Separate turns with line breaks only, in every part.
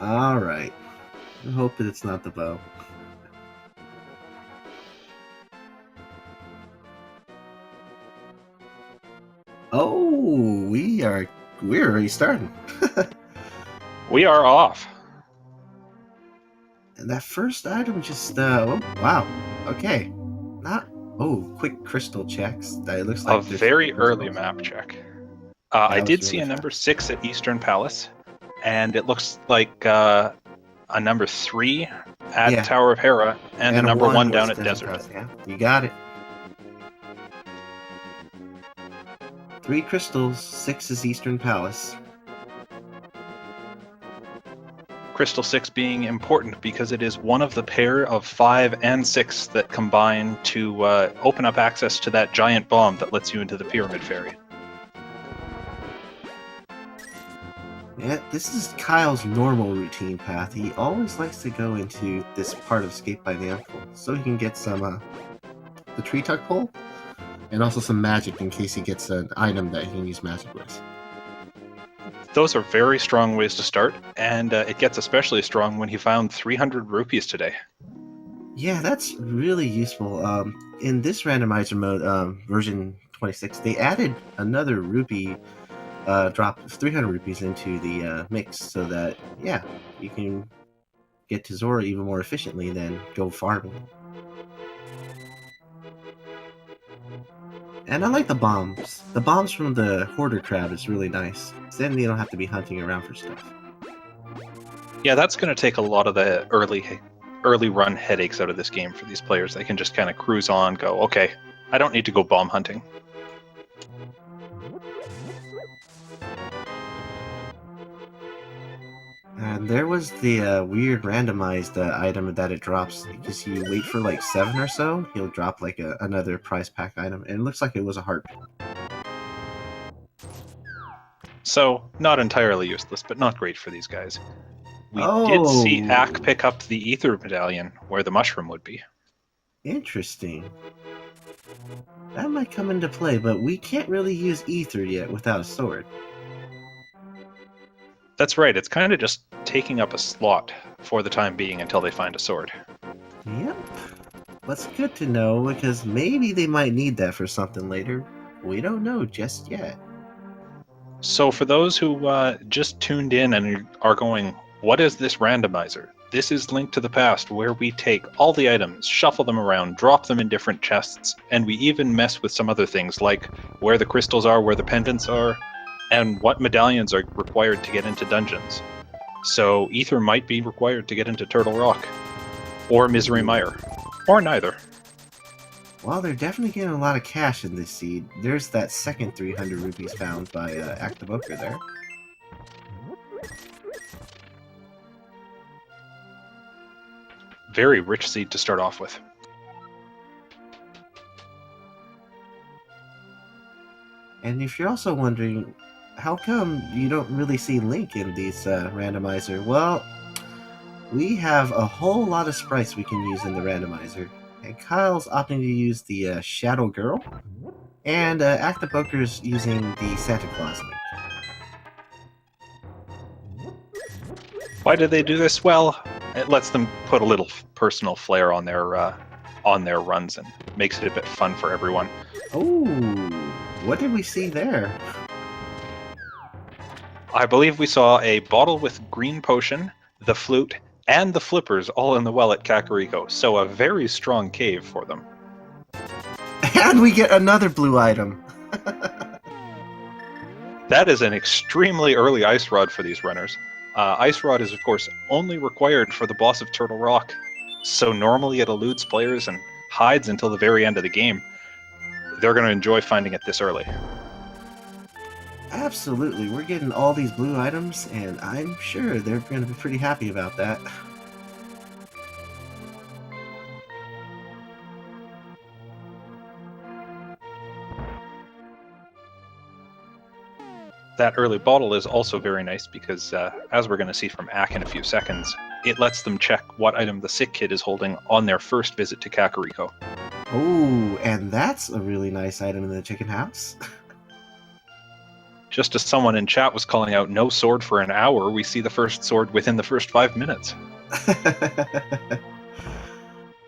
Alright. I hope that it's not the bow. Oh, we're already starting.
We are off.
And that first item just oh wow. Okay. Not quick crystal checks. It looks like
A very early map check. I did see a number 6 at Eastern Palace, and it looks like a number 3 at Tower of Hera, and a number 1 down at Desert.
Palace. Yeah, you got it. 3 crystals, 6 is Eastern Palace.
Crystal 6 being important because it is one of the pair of 5 and 6 that combine to open up access to that giant bomb that lets you into the Pyramid Ferry.
Yeah, this is Kyle's normal routine path. He always likes to go into this part of Escape by Namco so he can get some the tree tuck pole and also some magic in case he gets an item that he can use magic with.
Those are very strong ways to start, and it gets especially strong when he found 300 rupees today.
Yeah, that's really useful. In this randomizer mode, version 26, they added another rupee drop 300 rupees into the mix so that, yeah, you can get to Zora even more efficiently than go farming. And I like the bombs. The bombs from the Hoarder Crab is really nice. Then you don't have to be hunting around for stuff.
Yeah, that's going to take a lot of the early run headaches out of this game for these players. They can just kind of cruise on, go, okay, I don't need to go bomb hunting.
And there was the weird randomized item that it drops. Because you wait for like 7 or so, he'll drop like another prize pack item. And it looks like it was a heart.
So, not entirely useless, but not great for these guys. We did see Ack pick up the Ether Medallion, where the mushroom would be.
Interesting. That might come into play, but we can't really use Ether yet without a sword.
That's right, it's kind of just taking up a slot for the time being until they find a sword.
Yep. That's good to know, because maybe they might need that for something later. We don't know just yet.
So for those who just tuned in and are going, what is this randomizer? This is Link to the Past, where we take all the items, shuffle them around, drop them in different chests, and we even mess with some other things, like where the crystals are, where the pendants are, and what medallions are required to get into dungeons. So Ether might be required to get into Turtle Rock, or Misery Mire, or neither.
Well, they're definitely getting a lot of cash in this seed. There's that second 300 rupees found by Acktheboker there.
Very rich seed to start off with.
And if you're also wondering, how come you don't really see Link in these randomizer? Well, we have a whole lot of sprites we can use in the randomizer. And Kyle's opting to use the Shadow Girl, and Acktheboker's using the Santa Claus Link.
Why do they do this? Well, it lets them put a little personal flair on their runs and makes it a bit fun for everyone.
Oh, what did we see there?
I believe we saw a bottle with green potion, the flute, and the flippers all in the well at Kakariko, so a very strong cave for them.
And we get another blue item.
That is an extremely early Ice Rod for these runners. Ice Rod is, of course, only required for the boss of Turtle Rock, so normally it eludes players and hides until the very end of the game. They're going to enjoy finding it this early.
Absolutely, we're getting all these blue items, and I'm sure they're going to be pretty happy about that.
That early bottle is also very nice because, as we're going to see from Ack in a few seconds, it lets them check what item the sick kid is holding on their first visit to Kakariko.
Oh, and that's a really nice item in the chicken house.
Just as someone in chat was calling out no sword for an hour, we see the first sword within the first 5 minutes.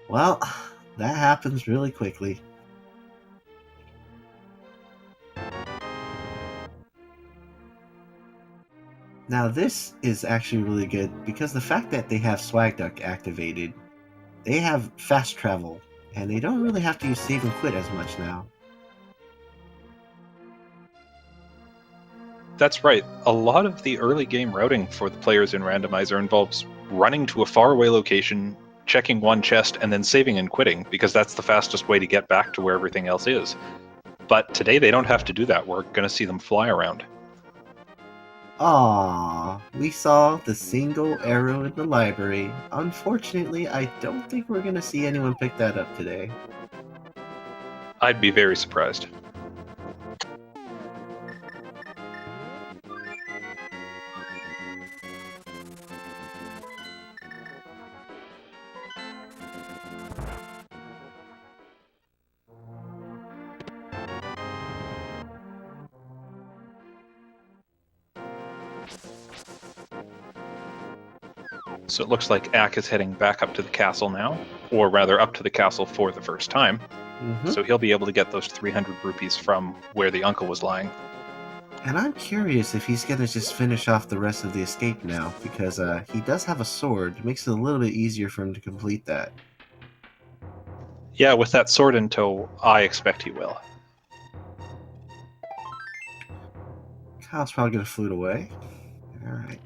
Well, that happens really quickly. Now this is actually really good because the fact that they have Swag Duck activated, they have fast travel, and they don't really have to use save and quit as much now.
That's right. A lot of the early game routing for the players in Randomizer involves running to a faraway location, checking one chest, and then saving and quitting, because that's the fastest way to get back to where everything else is. But today they don't have to do that. We're going to see them fly around.
Aww, we saw the single arrow in the library. Unfortunately, I don't think we're gonna see anyone pick that up today.
I'd be very surprised. So it looks like Ack is heading back up to the castle now, or rather up to the castle for the first time. So he'll be able to get those 300 rupees from where the uncle was lying.
And I'm curious if he's gonna just finish off the rest of the escape now, because he does have a sword. It makes it a little bit easier for him to complete that.
Yeah, with that sword in tow, I expect he will.
Kyle's probably gonna flute away. Alright.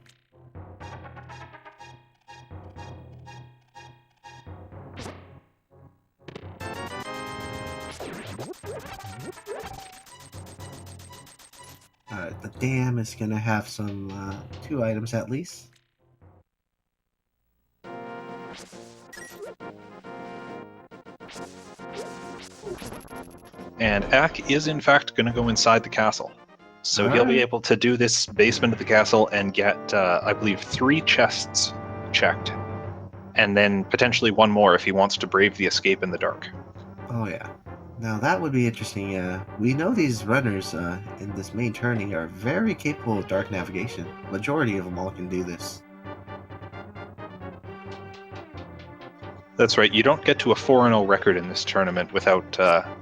The dam is gonna have some 2 items at least.
And Ack is in fact going to go inside the castle. So he'll be able to do this basement of the castle and get, I believe, 3 chests checked. And then potentially 1 more if he wants to brave the escape in the dark.
Oh yeah. Now that would be interesting. We know these runners in this main turning are very capable of dark navigation. Majority of them all can do this.
That's right, you don't get to a 4-0 record in this tournament without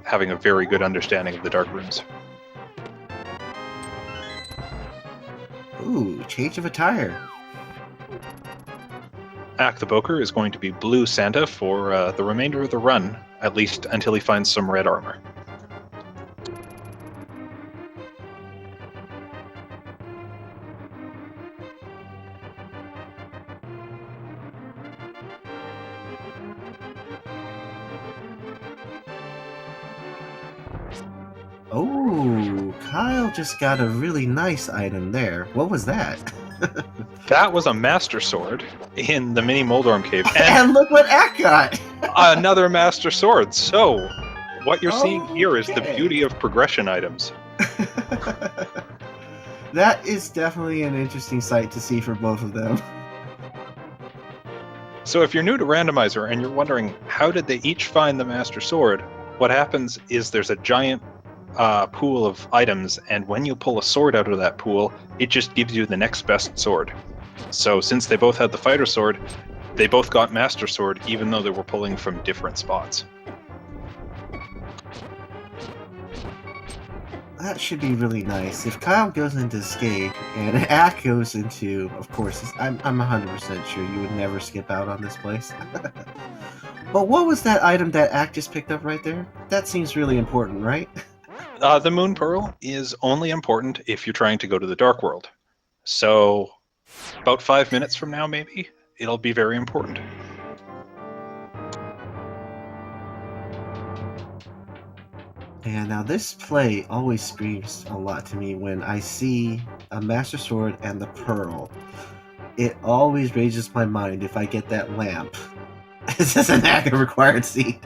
having a very good understanding of the dark rooms.
Ooh, change of attire.
Acktheboker is going to be Blue Santa for the remainder of the run, at least until he finds some red armor.
Oh, Kyle just got a really nice item there. What was that?
That was a Master Sword in the mini Moldorm Cave.
And look what Ack got!
Another Master Sword. So, what you're seeing here is the
Okay.
beauty of progression items.
That is definitely an interesting sight to see for both of them.
So if you're new to Randomizer and you're wondering how did they each find the Master Sword, what happens is there's a giant pool of items, and when you pull a sword out of that pool, it just gives you the next best sword. So since they both had the Fighter Sword, they both got Master Sword, even though they were pulling from different spots.
That should be really nice. If Kyle goes into escape and Ack goes into, of course, I'm 100% sure you would never skip out on this place. But what was that item that Ack just picked up right there? That seems really important, right?
The Moon Pearl is only important if you're trying to go to the Dark World. So about 5 minutes from now, maybe, it'll be very important.
And now this play always screams a lot to me when I see a Master Sword and the Pearl. It always raises my mind if I get that lamp. This is an Ack required seat.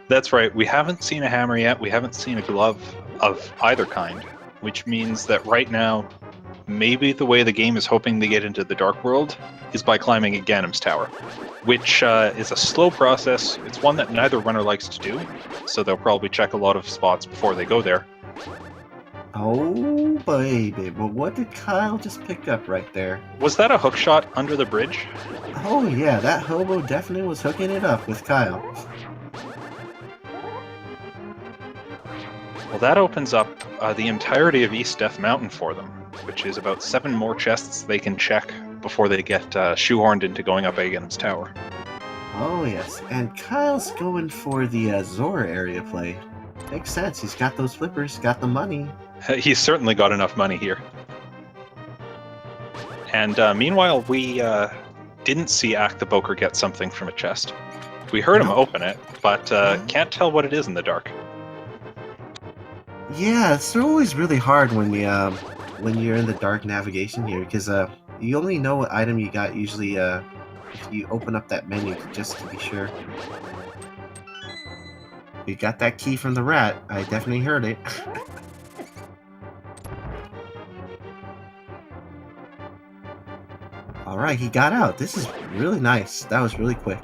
That's right, we haven't seen a hammer yet, we haven't seen a glove of either kind, which means that right now, maybe the way the game is hoping to get into the Dark World is by climbing a Ganym's Tower, which is a slow process. It's one that neither runner likes to do, so they'll probably check a lot of spots before they go there.
Oh, baby. But what did Kyle just pick up right there?
Was that a hook shot under the bridge?
Oh, yeah, that hobo definitely was hooking it up with Kyle.
Well, that opens up the entirety of East Death Mountain for them, which is about 7 more chests they can check before they get shoehorned into going up Agan's tower.
Oh, yes. And Kyle's going for the Zora area play. Makes sense. He's got those flippers, got the money.
He's certainly got enough money here. And meanwhile, we didn't see Acktheboker get something from a chest. We heard him open it, but can't tell what it is in the dark.
Yeah, it's always really hard when you're in the dark navigation here, because you only know what item you got usually if you open up that menu just to be sure. We got that key from the rat. I definitely heard it. Alright, he got out. This is really nice. That was really quick.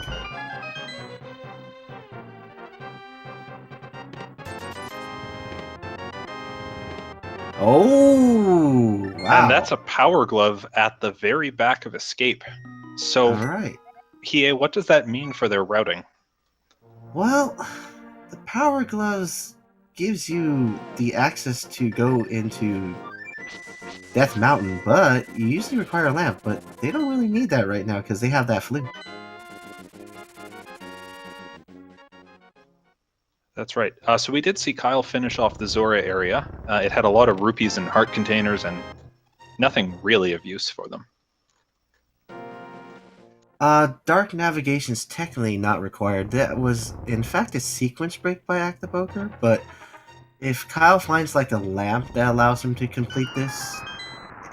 Oh, wow.
And that's a power glove at the very back of Escape. So,
Alright.
Hiei, what does that mean for their routing?
Well, the power gloves gives you the access to go into Death Mountain, but you usually require a lamp, but they don't really need that right now because they have that flute.
That's right. So we did see Kyle finish off the Zora area. It had a lot of rupees and heart containers and nothing really of use for them.
Dark navigation's technically not required. That was, in fact, a sequence break by Acktheboker, but if Kyle finds like a lamp that allows him to complete this,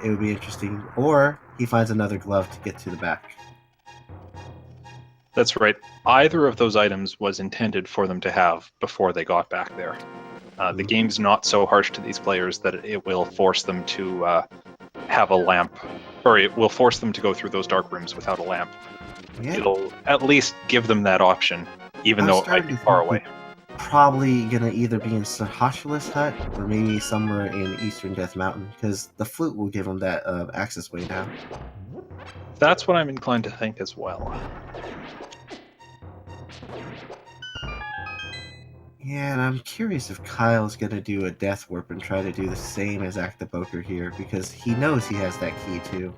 it would be interesting. Or he finds another glove to get to the back.
That's right. Either of those items was intended for them to have before they got back there. The game's not so harsh to these players that it will force them to have a lamp, or it will force them to go through those dark rooms without a lamp.
Yeah.
It'll at least give them that option, even though it might be far away.
Probably gonna either be in Sahashula's hut or maybe somewhere in Eastern Death Mountain, because the flute will give them that access way now.
That's what I'm inclined to think as well.
Yeah, and I'm curious if Kyle's gonna do a death warp and try to do the same as Acktheboker here, because he knows he has that key too.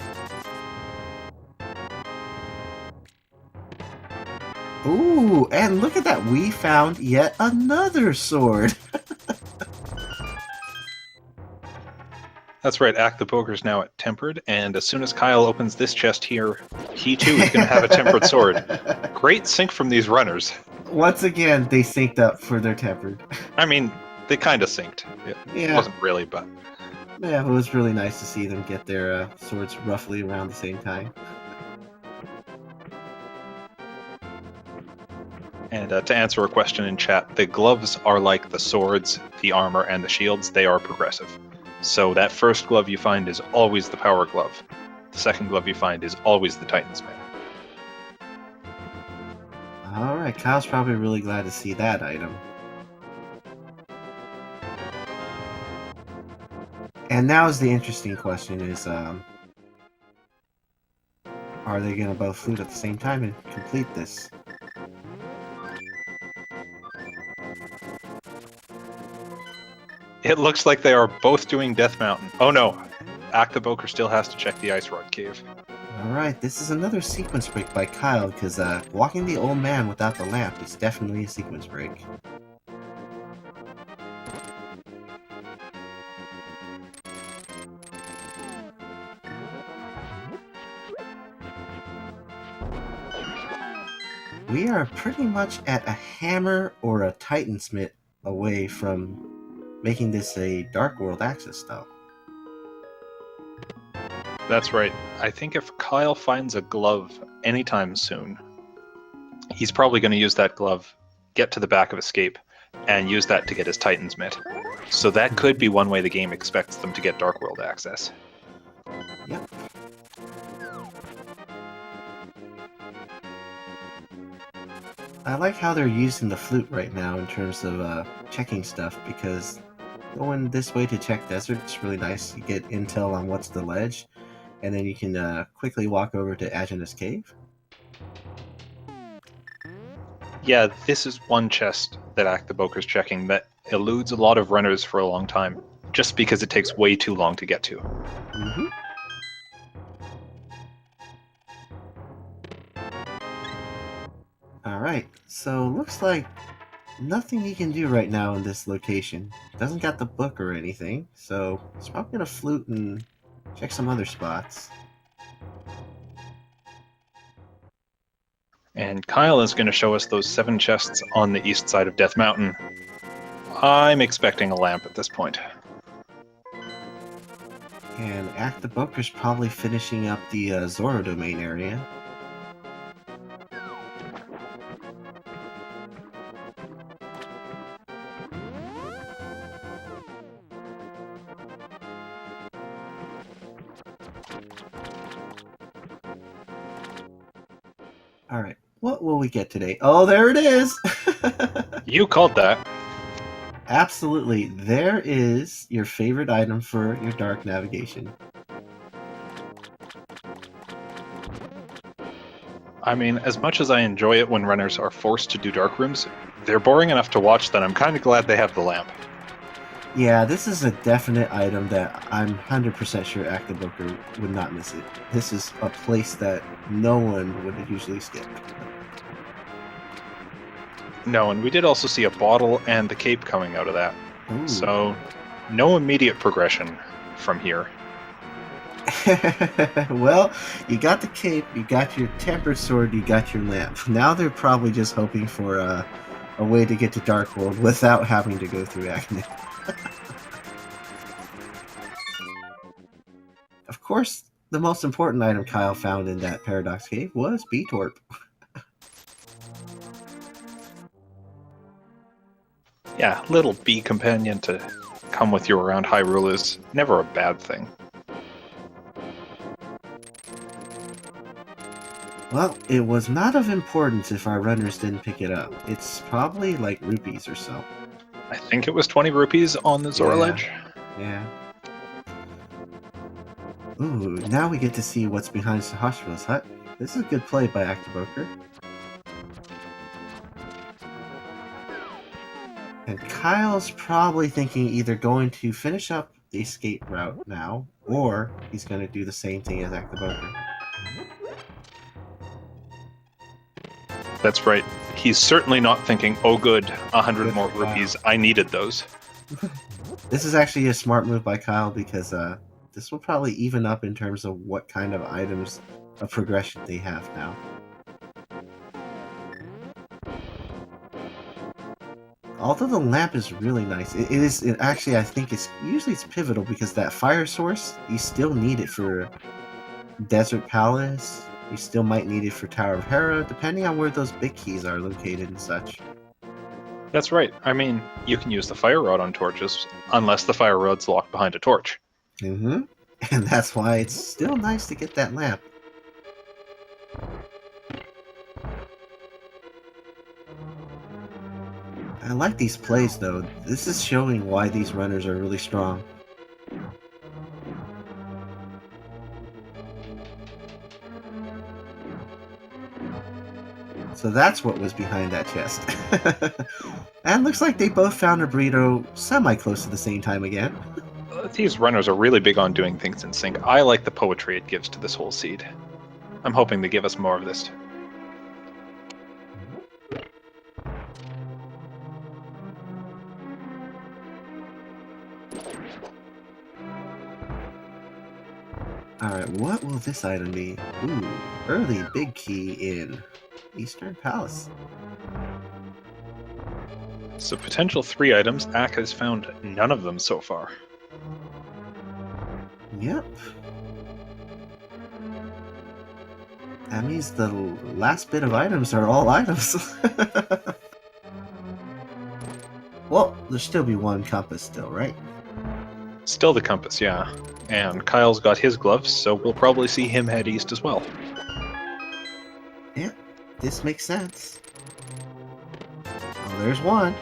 Ooh, and look at that, we found yet another sword!
That's right, Acktheboker's now at Tempered, and as soon as Kyle opens this chest here, he too is going to have a Tempered sword. Great sync from these runners.
Once again, they synced up for their Tempered.
I mean, they kind of synced. It wasn't really, but...
Yeah, it was really nice to see them get their swords roughly around the same time.
And to answer a question in chat, the gloves are like the swords, the armor, and the shields. They are progressive. So that first glove you find is always the power glove. The second glove you find is always the Titan's Mail.
Alright, Kyle's probably really glad to see that item. And now is the interesting question is, are they going to both flute at the same time and complete this?
It looks like they are both doing Death Mountain. Oh no, Acktheboker still has to check the Ice Rod Cave.
Alright, this is another sequence break by Kyle, because walking the old man without the lamp is definitely a sequence break. We are pretty much at a hammer or a Titansmith away from making this a Dark World access, though.
That's right. I think if Kyle finds a glove anytime soon, he's probably going to use that glove, get to the back of Escape, and use that to get his Titan's Mitt. So that could be one way the game expects them to get Dark World access.
Yep. I like how they're using the flute right now in terms of checking stuff, because going this way to check desert. It's really nice. You get intel on what's the ledge, and then you can quickly walk over to Agenus Cave.
Yeah, this is one chest that Acktheboker's checking that eludes a lot of runners for a long time, just because it takes way too long to get to.
Mm-hmm. Alright, so looks like nothing you can do right now in this location. Doesn't got the book or anything, so it's probably gonna flute and check some other spots.
And Kyle is going to show us those 7 chests on the east side of Death Mountain. I'm expecting a lamp at this point.
And Acktheboker's probably finishing up the Zora domain area. Alright, what will we get today? Oh, there it is!
You called that.
Absolutely, there is your favorite item for your dark navigation.
I mean, as much as I enjoy it when runners are forced to do dark rooms, they're boring enough to watch that I'm kind of glad they have the lamp.
Yeah, this is a definite item that I'm 100% sure Acktheboker would not miss it. This is a place that no one would usually skip.
No, and we did also see a bottle and the cape coming out of that.
Ooh.
So, no immediate progression from here.
Well, you got the cape, you got your tempered sword, you got your lamp. Now they're probably just hoping for a way to get to Dark World without having to go through Acne. Of course, the most important item Kyle found in that Paradox Cave was B-Torp.
Yeah, little bee companion to come with you around Hyrule is never a bad thing.
Well, it was not of importance if our runners didn't pick it up. It's probably like rupees or so.
I think it was 20 rupees on the Zora ledge.
Yeah. Ooh, now we get to see what's behind Sahasra's hut. This is a good play by Acktheboker. And Kyle's probably thinking either going to finish up the escape route now, or he's going to do the same thing as Acktheboker.
That's right. He's certainly not thinking, oh good, 100 more rupees, I needed those.
This is actually a smart move by Kyle because this will probably even up in terms of what kind of items of progression they have now. Although the lamp is really nice, actually I think it's pivotal because that fire source, you still need it for Desert Palace. You still might need it for Tower of Hera, depending on where those big keys are located and such.
That's right. I mean, you can use the fire rod on torches, unless the fire rod's locked behind a torch.
Mm-hmm. And that's why it's still nice to get that lamp. I like these plays, though. This is showing why these runners are really strong. So that's what was behind that chest. And looks like they both found a burrito semi-close to the same time again.
These runners are really big on doing things in sync. I like the poetry it gives to this whole seed. I'm hoping they give us more of this.
Alright, what will this item be? Ooh, early big key in Eastern Palace.
So potential 3 items, Ack has found none of them so far.
Yep. That means the last bit of items are all items. Well, there'll still be one compass still, right?
Still the compass, yeah. And Kyle's got his gloves, so we'll probably see him head east as well.
Yeah, this makes sense. Oh, there's one.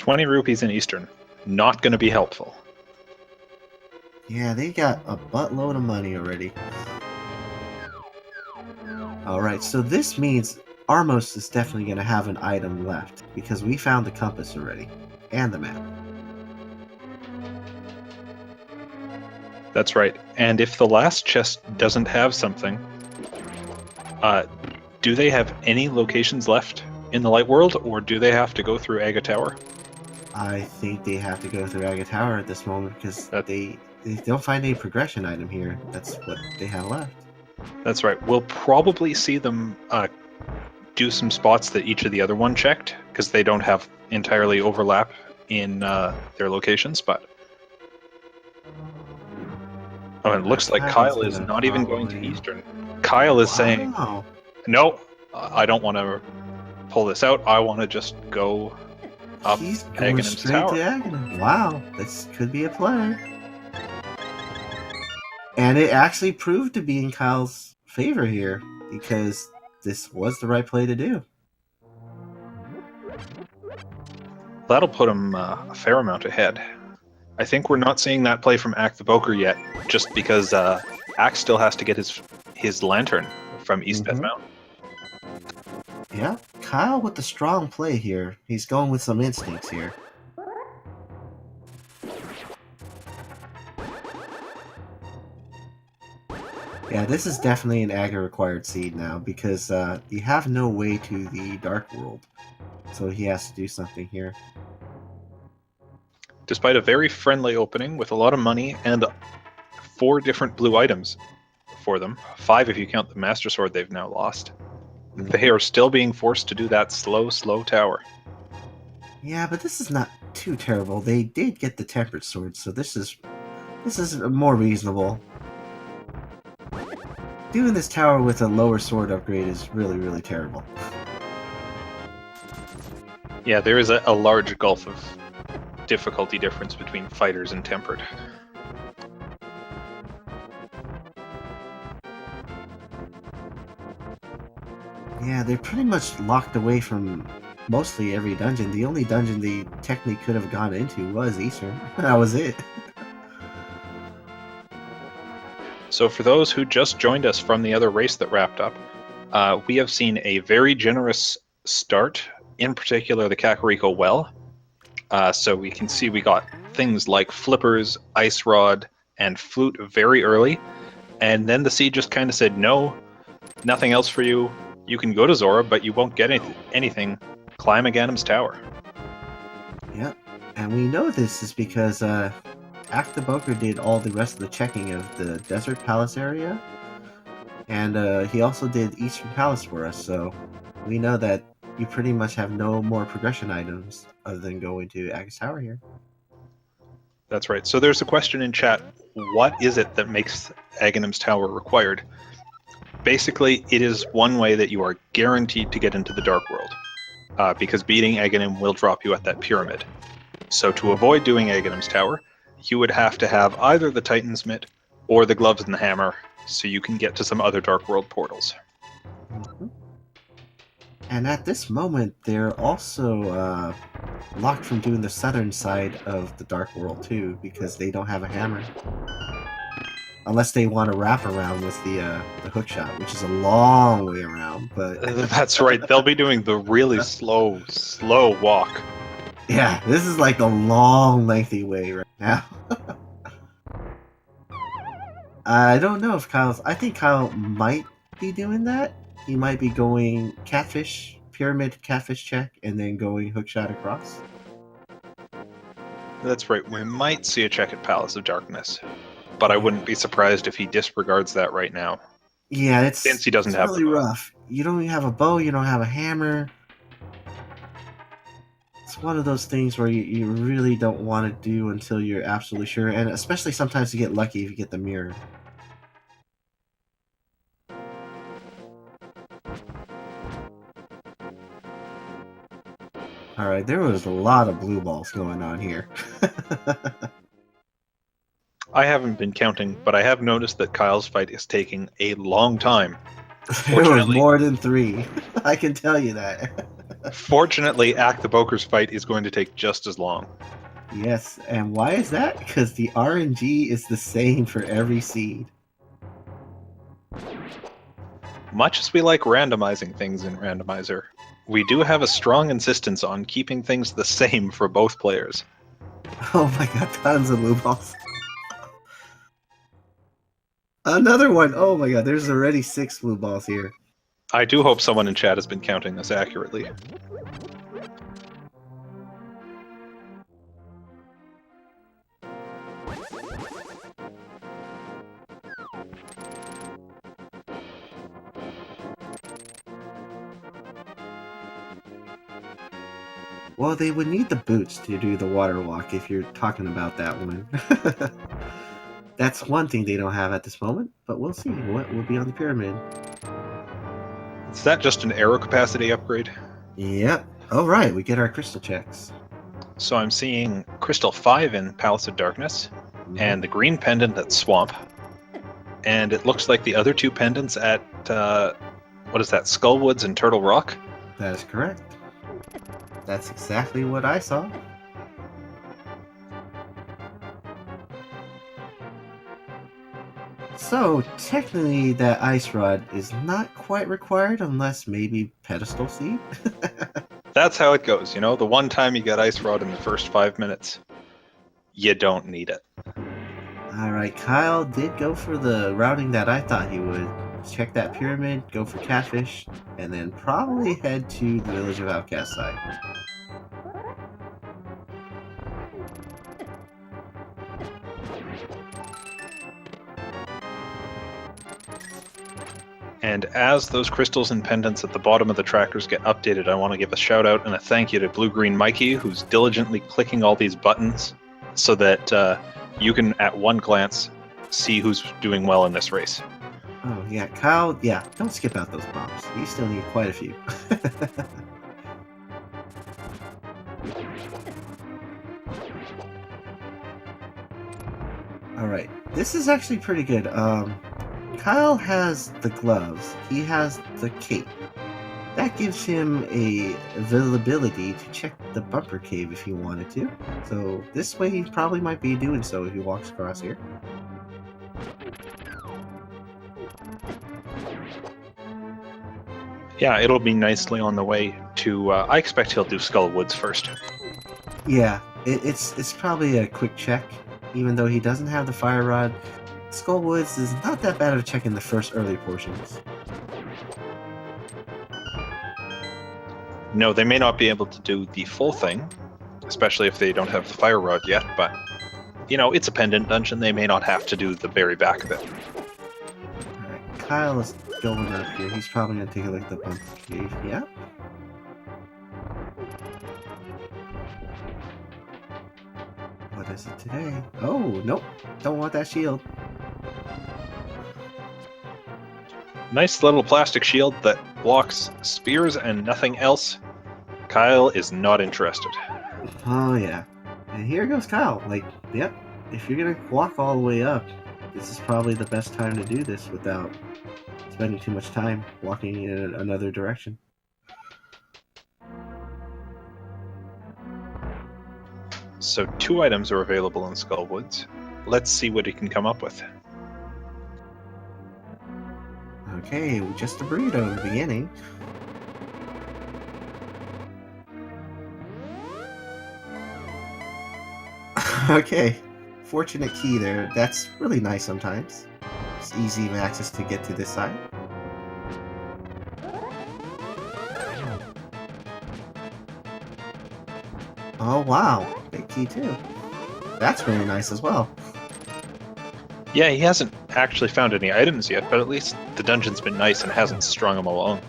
20 rupees in Eastern. Not going to be helpful.
Yeah, they got a buttload of money already. Alright, so this means Armos is definitely going to have an item left, because we found the compass already, and the map.
That's right. And if the last chest doesn't have something, do they have any locations left in the Light World, or do they have to go through Aga Tower?
I think they have to go through Aga Tower at this moment, because they don't find any progression item here. That's what they have left.
That's right. We'll probably see them do some spots that each of the other one checked, because they don't have entirely overlap in their locations, but... Oh, and it looks like Kyle is not even going to Eastern. Kyle is saying, no, I don't want to pull this out. I want to just go up
He's going
Aghanim's
straight
tower.
to Aghanim. Wow, this could be a play. And it actually proved to be in Kyle's favor here, because this was the right play to do.
That'll put him a fair amount ahead. I think we're not seeing that play from Acktheboker yet, just because Ack still has to get his lantern from East Death Mountain.
Yeah, Kyle with the strong play here. He's going with some instincts here. Yeah, this is definitely an Aga required seed now, because you have no way to the Dark World. So he has to do something here.
Despite a very friendly opening with a lot of money and 4 different blue items for them, 5 if you count the Master Sword they've now lost, they are still being forced to do that slow tower.
Yeah, but this is not too terrible. They did get the Tempered Sword, so this is more reasonable. Doing this tower with a lower sword upgrade is really, really terrible.
Yeah, there is a large gulf of difficulty difference between fighters and tempered.
Yeah, they're pretty much locked away from mostly every dungeon. The only dungeon they technically could have gone into was Eastern. That was it.
So for those who just joined us from the other race that wrapped up, we have seen a very generous start, in particular the Kakariko Well. So we can see we got things like flippers, ice rod, and flute very early. And then the seed just kind of said, no, nothing else for you. You can go to Zora, but you won't get anything. Climb Aghanim's tower.
Yep. And we know this is because Acktheboker did all the rest of the checking of the Desert Palace area. And he also did Eastern Palace for us, so we know that you pretty much have no more progression items other than going to Aga's Tower here.
That's right. So there's a question in chat. What is it that makes Aghanim's tower required? Basically, it is one way that you are guaranteed to get into the Dark World, because beating Aghanim will drop you at that pyramid. So to avoid doing Aghanim's tower, you would have to have either the Titan's Mitt or the Gloves and the Hammer, so you can get to some other Dark World portals.
Mm-hmm. And at this moment, they're also locked from doing the southern side of the Dark World too, because they don't have a hammer. Unless they want to wrap around with the hook shot, which is a long way around. But
that's right. They'll be doing the really slow walk.
Yeah, this is like the long, lengthy way right now. I don't know if I think Kyle might be doing that. He might be going pyramid catfish check, and then going hookshot across.
That's right. We might see a check at Palace of Darkness, but I wouldn't be surprised if he disregards that right now.
Yeah,
since he doesn't have
really rough. You don't even have a bow. You don't have a hammer. It's one of those things where you really don't want to do until you're absolutely sure, and especially sometimes you get lucky if you get the mirror. Alright, there was a lot of blue balls going on here.
I haven't been counting, but I have noticed that Kyle's fight is taking a long time.
There was more than 3. I can tell you that.
Fortunately, Acktheboker's fight is going to take just as long.
Yes, and why is that? Because the RNG is the same for every seed.
Much as we like randomizing things in Randomizer, we do have a strong insistence on keeping things the same for both players.
Oh my god, tons of blue balls. Another one! Oh my god, there's already 6 blue balls here.
I do hope someone in chat has been counting this accurately.
Well, they would need the boots to do the water walk if you're talking about that one. That's one thing they don't have at this moment, but we'll see what will be on the pyramid.
Is that just an arrow capacity upgrade?
Yep. Alright, we get our crystal checks.
So I'm seeing Crystal 5 in Palace of Darkness, and the green pendant at Swamp. And it looks like the other 2 pendants at, what is that, Skullwoods and Turtle Rock?
That is correct. That's exactly what I saw. So, technically, that ice rod is not quite required unless maybe pedestal seed?
That's how it goes, you know? The one time you get Ice Rod in the first 5 minutes, you don't need it.
Alright, Kyle did go for the routing that I thought he would. Check that pyramid, go for catfish, and then probably head to the Village of Outcast side.
And as those crystals and pendants at the bottom of the trackers get updated, I want to give a shout out and a thank you to Blue Green Mikey, who's diligently clicking all these buttons so that you can, at one glance, see who's doing well in this race.
Oh, yeah, Kyle, yeah, don't skip out those bombs. You still need quite a few. Alright, this is actually pretty good. Kyle has the gloves. He has the cape. That gives him a availability to check the bumper cave if he wanted to. So this way he probably might be doing so if he walks across here.
Yeah, it'll be nicely on the way to... I expect he'll do Skullwoods first.
Yeah, it's probably a quick check. Even though he doesn't have the fire rod, Skullwoods is not that bad of a check in the first early portions.
No, they may not be able to do the full thing, especially if they don't have the fire rod yet, but, you know, it's a pendant dungeon. They may not have to do the very back of it.
Alright, Kyle is going up here. He's probably going to take a look at the bumper cave. Yeah? What is it today? Oh, nope. Don't want that shield.
Nice little plastic shield that blocks spears and nothing else. Kyle is not interested.
Oh, yeah. And here goes Kyle. Like, yep. If you're going to walk all the way up, this is probably the best time to do this without spending too much time walking in another direction.
So 2 items are available in Skullwoods. Let's see what he can come up with.
Okay, just a burrito in the beginning. Okay, fortunate key there. That's really nice sometimes. It's easy access to get to this side. Oh wow, big key too. That's really nice as well.
Yeah, he hasn't actually found any items yet, but at least the dungeon's been nice and hasn't strung him along.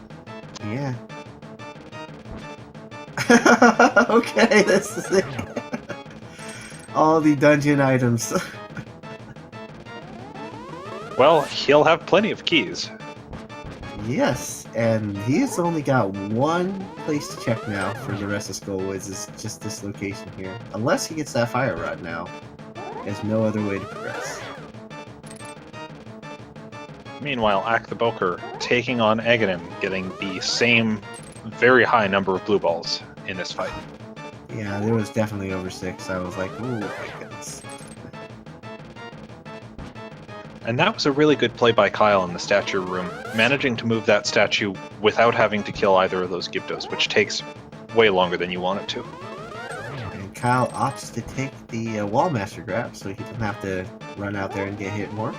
Yeah. Okay, this is it. All the dungeon items.
Well, he'll have plenty of keys.
Yes, and he's only got one place to check now for the rest of Skullwoods, is just this location here. Unless he gets that fire rod now. There's no other way to progress.
Meanwhile, Acktheboker taking on Aghanim, getting the same very high number of blue balls in this fight.
Yeah, there was definitely over 6. I was like, ooh, my goodness.
And that was a really good play by Kyle in the statue room, managing to move that statue without having to kill either of those Gyptos, which takes way longer than you want it to.
And Kyle opts to take the Wall Master grab, so he doesn't have to run out there and get hit more.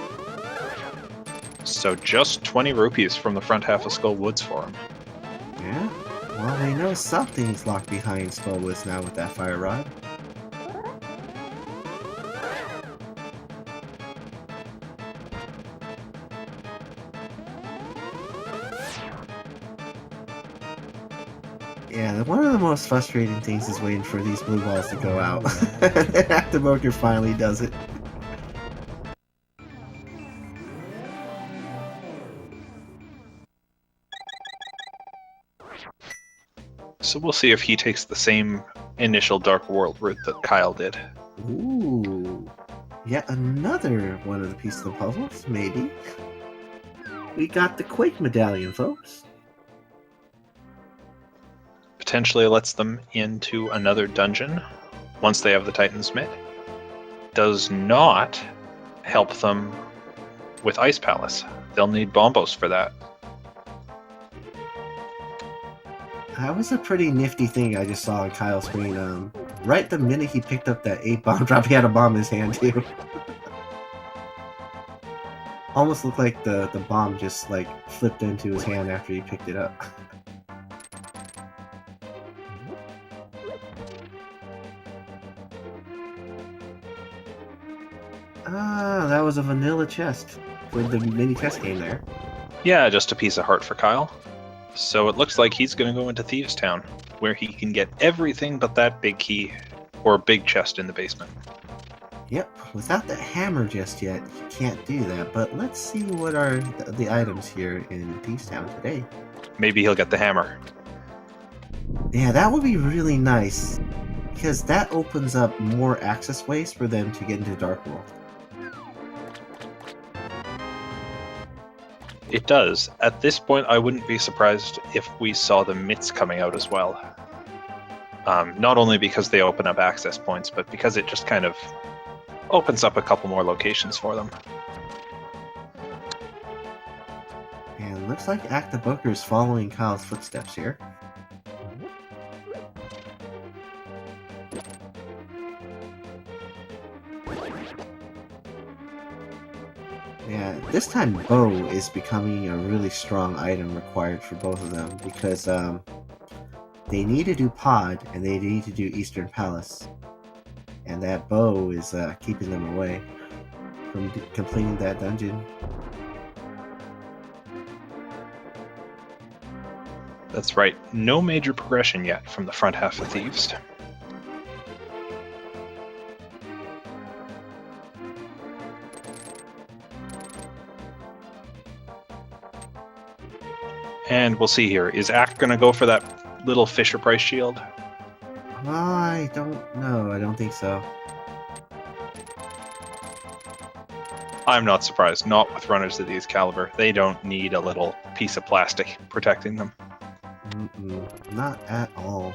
So just 20 rupees from the front half of Skull Woods for him.
Yeah, well, we know something's locked behind Skull Woods now with that fire rod. Yeah, one of the most frustrating things is waiting for these blue balls to go out. Acktheboker finally does it.
So we'll see if he takes the same initial Dark World route that Kyle did.
Ooh, yet another one of the pieces of the puzzles, maybe. We got the Quake Medallion, folks.
Potentially lets them into another dungeon once they have the Titan Smith. Does not help them with Ice Palace. They'll need Bombos for that.
That was a pretty nifty thing I just saw on Kyle's screen. Right the minute he picked up that 8 bomb drop, he had a bomb in his hand too. Almost looked like the bomb just like flipped into his hand after he picked it up. Ah, that was a vanilla chest for the mini chest game there.
Yeah, just a piece of heart for Kyle. So it looks like he's going to go into Thieves Town, where he can get everything but that big key, or big chest in the basement.
Yep, without the hammer just yet, he can't do that, but let's see what are the items here in Thieves Town today.
Maybe he'll get the hammer.
Yeah, that would be really nice, because that opens up more access ways for them to get into Dark World.
It does. At this point, I wouldn't be surprised if we saw the mitts coming out as well. Not only because they open up access points, but because it just kind of opens up a couple more locations for them.
And looks like Acktheboker is following Kyle's footsteps here. Yeah, this time bow is becoming a really strong item required for both of them because they need to do pod and they need to do Eastern Palace. And that bow is keeping them away from completing that dungeon.
That's right. No major progression yet from the front half of Thieves. And we'll see here. Is Act going to go for that little Fisher Price shield?
I don't know. I don't think so.
I'm not surprised. Not with runners of these caliber. They don't need a little piece of plastic protecting them.
Not at all.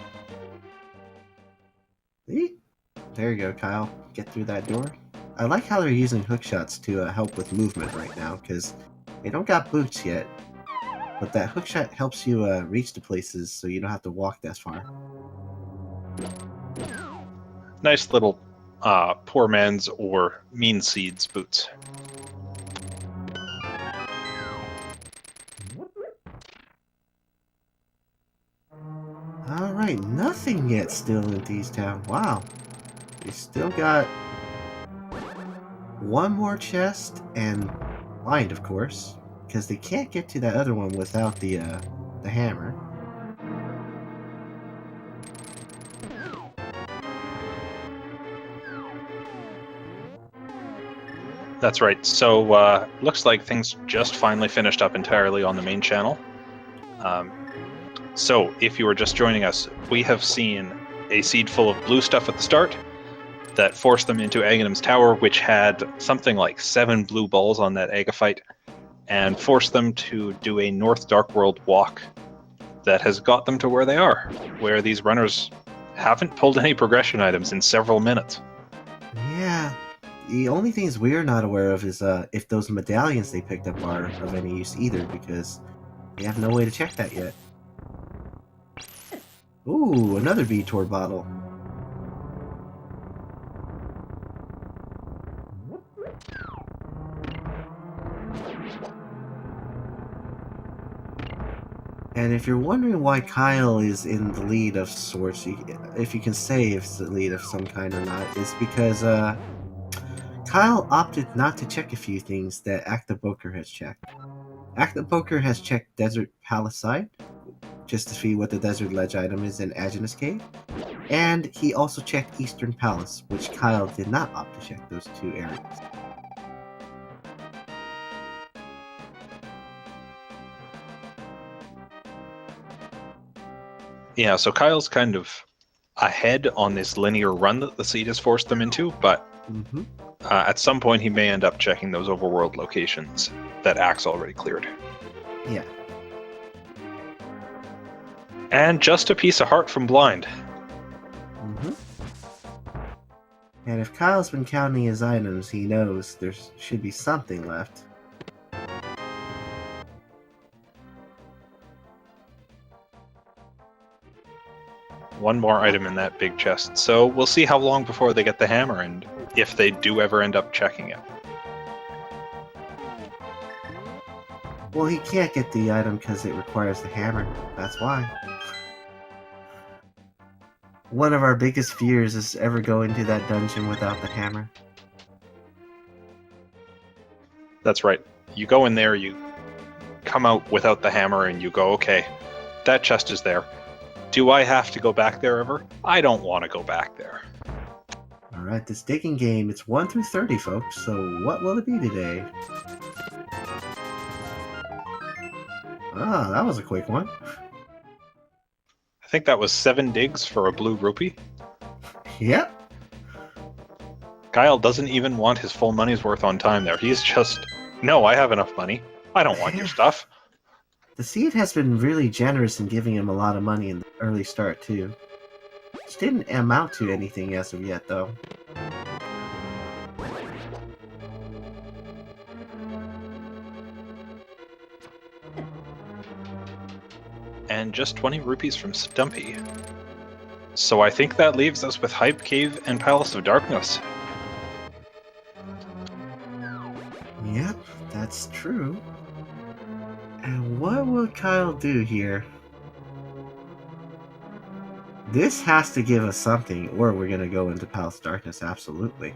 See? There you go, Kyle. Get through that door. I like how they're using hook shots to help with movement right now, because they don't got boots yet. But that hook shot helps you reach the places so you don't have to walk that far.
Nice little poor man's or mean seeds boots.
Alright, nothing yet still in Thieves Town. Wow. We still got one more chest and blind, of course, because they can't get to that other one without the hammer.
That's right. So looks like things just finally finished up entirely on the main channel. So if you were just joining us, we have seen a seed full of blue stuff at the start that forced them into Aghanim's Tower, which had something like 7 blue balls on that Agaphyte, and forced them to do a North Dark World walk that has got them to where they are, where these runners haven't pulled any progression items in several minutes.
Yeah. The only things we're not aware of is if those medallions they picked up are of any use either, because they have no way to check that yet. Ooh, another VTOR bottle. And if you're wondering why Kyle is in the lead of sorts, if you can say if it's the lead of some kind or not, it's because Kyle opted not to check a few things that Acktheboker has checked. Acktheboker has checked Desert Palace side, just to see what the Desert Ledge item is in Aginus Cave, and he also checked Eastern Palace, which Kyle did not opt to check those two areas.
Yeah, so Kyle's kind of ahead on this linear run that the seed has forced them into, but at some point he may end up checking those overworld locations that Axe already cleared.
Yeah.
And just a piece of heart from Blind.
And if Kyle's been counting his items, he knows there should be something left.
One more item in that big chest. So we'll see how long before they get the hammer and if they do ever end up checking it.
Well, he can't get the item because it requires the hammer. That's why. One of our biggest fears is ever going to that dungeon without the hammer.
That's right. You go in there, you come out without the hammer, and you go, okay, that chest is there. Do I have to go back there ever? I don't want to go back there.
Alright, this digging game, it's 1 through 30, folks, so what will it be today? Ah, that was a quick one.
I think that was 7 digs for a blue rupee.
Yep.
Kyle doesn't even want his full money's worth on time there. He's just, no, I have enough money. I don't want your stuff.
The seed has been really generous in giving him a lot of money in the early start, too. Which didn't amount to anything as of yet, though.
And just 20 rupees from Stumpy. So I think that leaves us with Hype Cave and Palace of Darkness.
Yep, that's true. And what will Kyle do here? This has to give us something, or we're gonna go into Palace of Darkness, absolutely.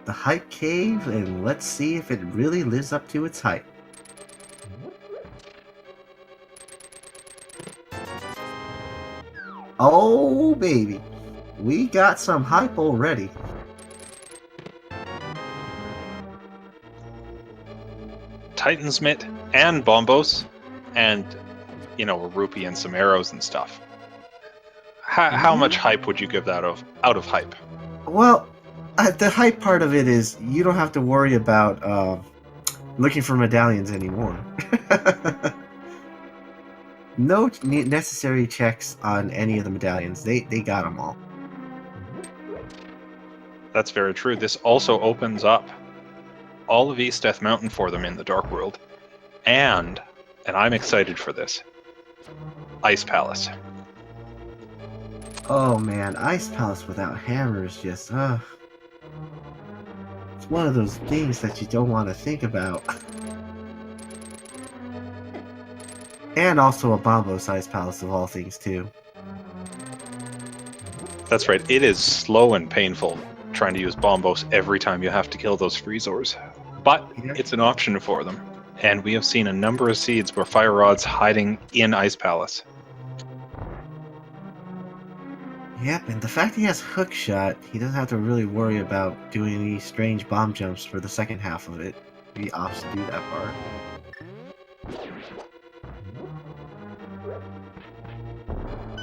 The Hype Cave, and let's see if it really lives up to its hype. Oh, baby. We got some hype already.
Titan's Mitt and Bombos, and, you know, a rupee and some arrows and stuff. How much hype would you give that out of hype?
Well, the hype part of it is you don't have to worry about looking for medallions anymore. No necessary checks on any of the medallions. They got them all.
That's very true. This also opens up all of East Death Mountain for them in the Dark World. And I'm excited for this, Ice Palace.
Oh man, Ice Palace without hammer is just, it's one of those things that you don't want to think about. And also a Bombo-sized palace of all things, too.
That's right, it is slow and painful trying to use Bombos every time you have to kill those Freezors. But it's an option for them. And we have seen a number of seeds where Fire Rod's hiding in Ice Palace.
Yep, and the fact he has hook shot, he doesn't have to really worry about doing any strange bomb jumps for the second half of it. He opts to do that part.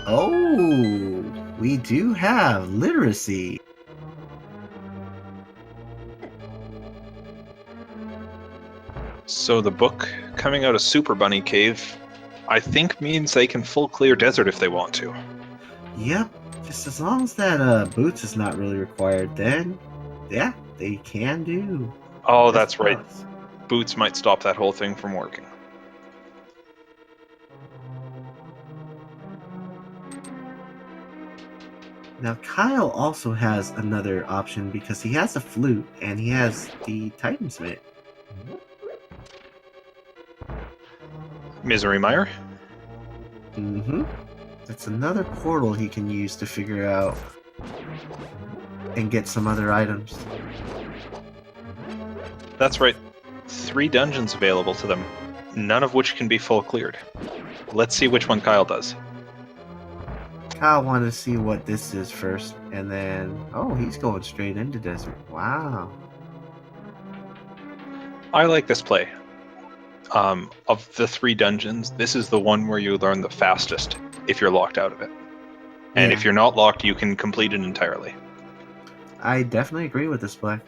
Oh, we do have literacy.
So the book coming out of Super Bunny Cave, I think means they can full clear desert if they want to.
Yep, just as long as that boots is not really required, then yeah, they can do.
Oh,
This
that's right.
does.
Boots might stop that whole thing from working.
Now Kyle also has another option because he has a flute and he has the Titan's Mitt.
Misery Mire?
Mm-hmm. That's another portal he can use to figure out and get some other items.
That's right. 3 dungeons available to them, none of which can be full cleared. Let's see which one Kyle does.
Kyle wanted to see what this is first, and then, oh, he's going straight into desert. Wow.
I like this play. Of the 3 dungeons, this is the one where you learn the fastest if you're locked out of it. And
Yeah.
if you're not locked, you can complete it entirely.
I definitely agree with this play.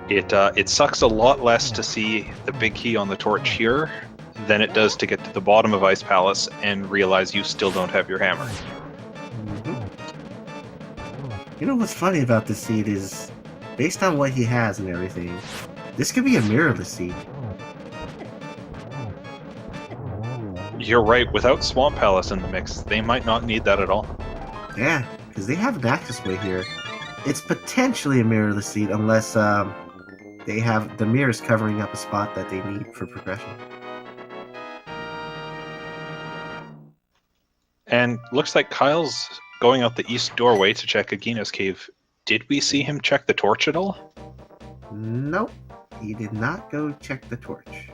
It sucks a lot less to see the big key on the torch here than it does to get to the bottom of Ice Palace and realize you still don't have your hammer.
Mm-hmm. You know what's funny about this seed is, based on what he has and everything, this could be a mirrorless seed.
You're right, without Swamp Palace in the mix, they might not need that at all.
Yeah, because they have an access way here. It's potentially a mirrorless seed unless they have the mirrors covering up a spot that they need for progression.
And looks like Kyle's going out the east doorway to check Agina's cave. Did we see him check the torch at all?
Nope, he did not go check the torch.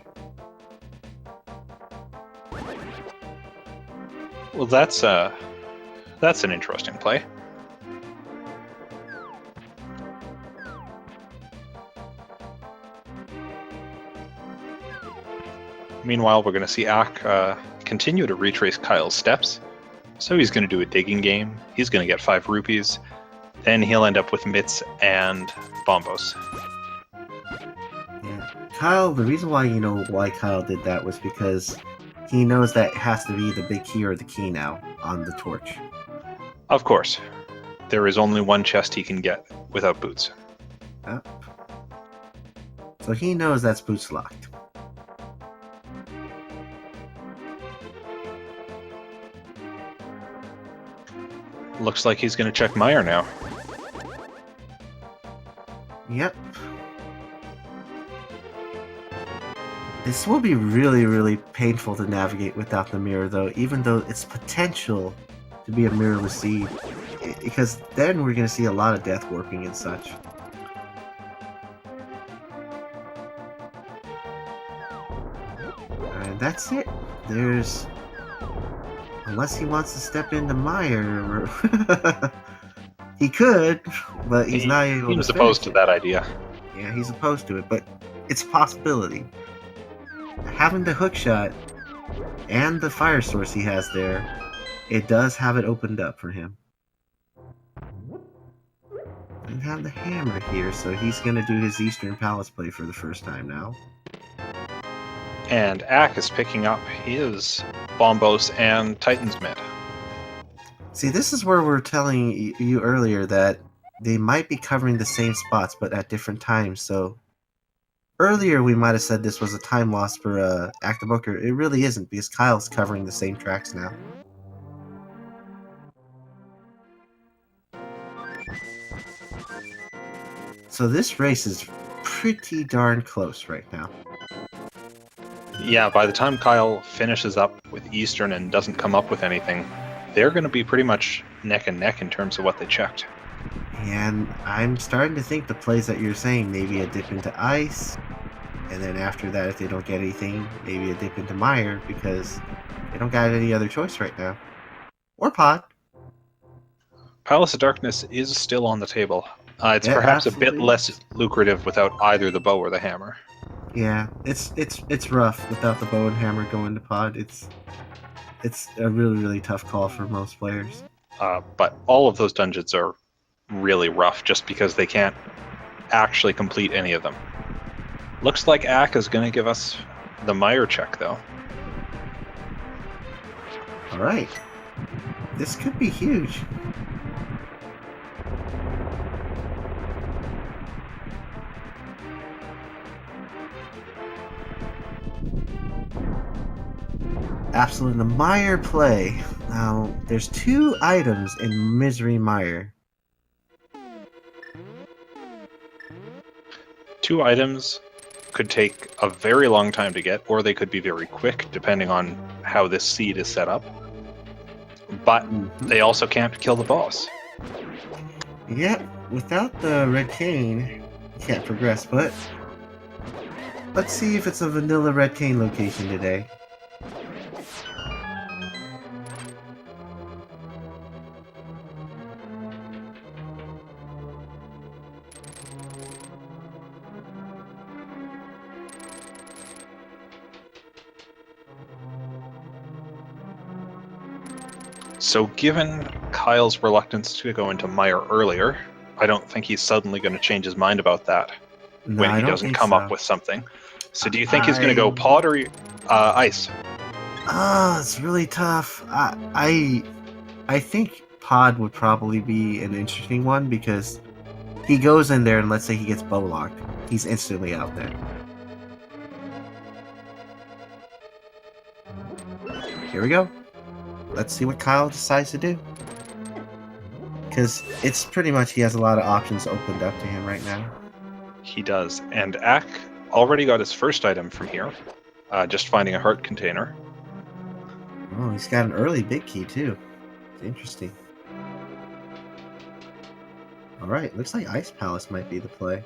Well, that's an interesting play. Meanwhile, we're going to see Ack continue to retrace Kyle's steps. So he's going to do a digging game. He's going to get 5 rupees. Then he'll end up with mitts and bombos.
Yeah, Kyle. The reason why why Kyle did that was because he knows that it has to be the big key or the key now on the torch.
Of course, there is only one chest he can get without boots.
Yep. So he knows that's boots locked.
Looks like he's going to check Meyer now.
Yep. This will be really, really painful to navigate without the mirror, though, even though it's potential to be a mirrorless seed. Because then we're going to see a lot of death warping and such. And that's it. There's... Unless he wants to step into Meyer, he could, but he's not able to.
He was opposed to that idea.
Yeah, he's opposed to it, but it's a possibility. Having the hook shot and the fire source he has there, it does have it opened up for him. And have the hammer here, so he's going to do his Eastern Palace play for the first time now.
And Ack is picking up his bombos and Titan's Mid.
See, this is where we're telling you earlier that they might be covering the same spots, but at different times. So earlier we might have said this was a time loss for Acktheboker. It really isn't, because Kyle's covering the same tracks now. So this race is pretty darn close right now.
Yeah, by the time Kyle finishes up with Eastern and doesn't come up with anything, they're going to be pretty much neck and neck in terms of what they checked.
And I'm starting to think the plays that you're saying, maybe a dip into Ice, and then after that, if they don't get anything, maybe a dip into Meyer, because they don't got any other choice right now. Or Pod.
Palace of Darkness is still on the table. It's
Yeah,
perhaps a
absolutely.
bit less lucrative without either the bow or the hammer.
Yeah, it's rough without the bow and hammer going to Pod. It's a really, really tough call for most players.
But all of those dungeons are really rough just because they can't actually complete any of them. Looks like Ack is going to give us the Meyer check, though.
All right. This could be huge. Absolutely, the Meyer play. Now, there's 2 items in Misery Meyer.
2 items could take a very long time to get, or they could be very quick, depending on how this seed is set up. But they also can't kill the boss.
Yeah, without the red cane, you can't progress, but let's see if it's a vanilla red cane location today.
So given Kyle's reluctance to go into Meyer earlier, I don't think he's suddenly going to change his mind about that
No,
when
I
he
don't
doesn't
think
come
so.
up with something. So do you think he's going to go pod or ice?
It's really tough. I think pod would probably be an interesting one because he goes in there and let's say he gets bow locked, he's instantly out there. Here we go. Let's see what Kyle decides to do. Because it's pretty much he has a lot of options opened up to him right now.
He does. And Ack already got his first item from here, just finding a heart container.
Oh, he's got an early big key too. It's interesting. Alright, looks like Ice Palace might be the play.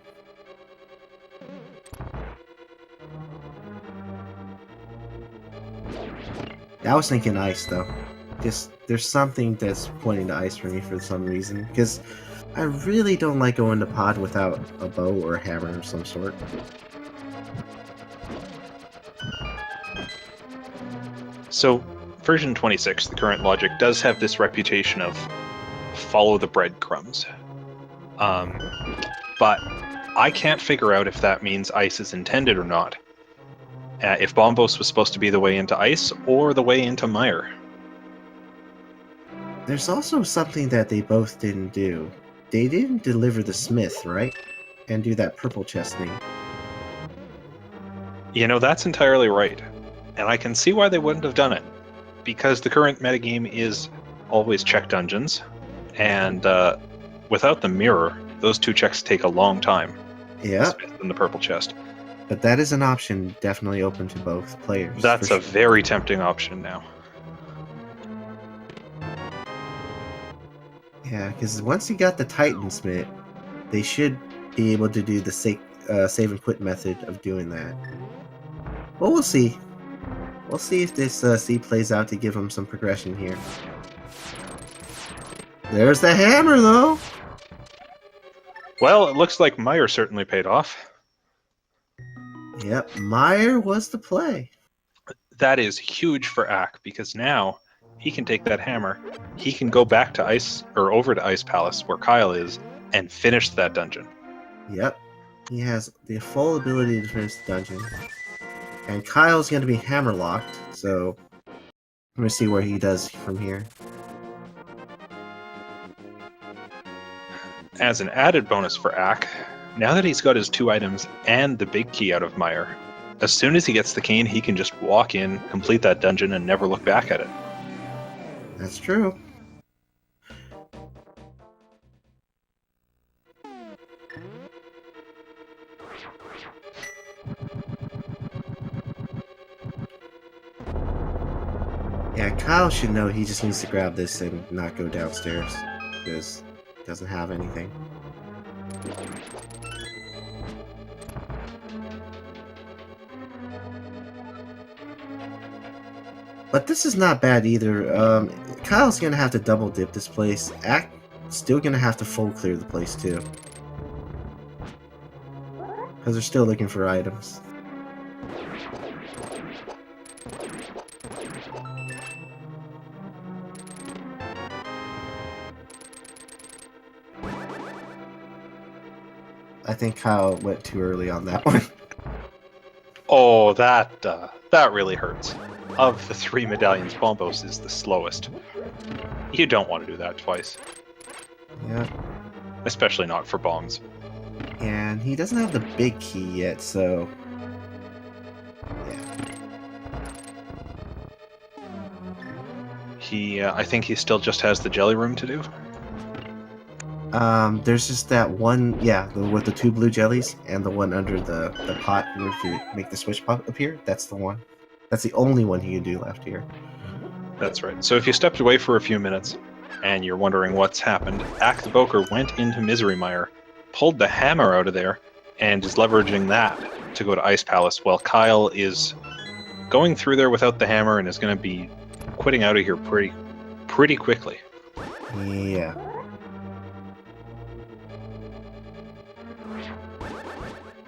I was thinking ice though. Just there's something that's pointing to ice for me for some reason. Because I really don't like going to pod without a bow or a hammer of some sort.
So version 26, the current logic, does have this reputation of follow the breadcrumbs. But I can't figure out if that means ice is intended or not. If Bombos was supposed to be the way into ice or the way into Meyer.
There's also something that they both didn't do. They didn't deliver the smith, right? And do that purple chest thing.
You know, that's entirely right. And I can see why they wouldn't have done it. Because the current metagame is always check dungeons. And without the mirror, those 2 checks take a long time.
Yeah.
The smith and the purple chest.
But that is an option definitely open to both players.
That's a very tempting option now.
Yeah, because once you got the Titan Smith, they should be able to do the save and quit method of doing that. Well, we'll see. We'll see if this seed plays out to give him some progression here. There's the hammer, though!
Well, it looks like Meyer certainly paid off.
Yep, Meyer was the play.
That is huge for Ack, because now he can take that hammer, he can go back to Ice, or over to Ice Palace, where Kyle is, and finish that dungeon.
Yep, he has the full ability to finish the dungeon. And Kyle's going to be hammer locked, so I'm going to see where he does from here.
As an added bonus for Ack, now that he's got his 2 items and the big key out of Meyer, as soon as he gets the cane, he can just walk in, complete that dungeon, and never look back at it.
That's true. Yeah, Kyle should know he just needs to grab this and not go downstairs, because he doesn't have anything. But this is not bad either. Kyle's gonna have to double dip this place. Ack still gonna have to full clear the place too. Because they're still looking for items. I think Kyle went too early on that one.
Oh, that really hurts. Of the 3 medallions, Bombos is the slowest. You don't want to do that twice.
Yeah.
Especially not for bombs.
And he doesn't have the big key yet, so...
Yeah. I think he still just has the jelly room to do.
There's just that one, with the 2 blue jellies, and the one under the pot where you make the switch pop appear. That's the one. That's the only one he can do left here.
That's right. So if you stepped away for a few minutes, and you're wondering what's happened, Acktheboker went into Misery Mire, pulled the hammer out of there, and is leveraging that to go to Ice Palace, while Kyle is going through there without the hammer and is going to be quitting out of here pretty quickly.
Yeah.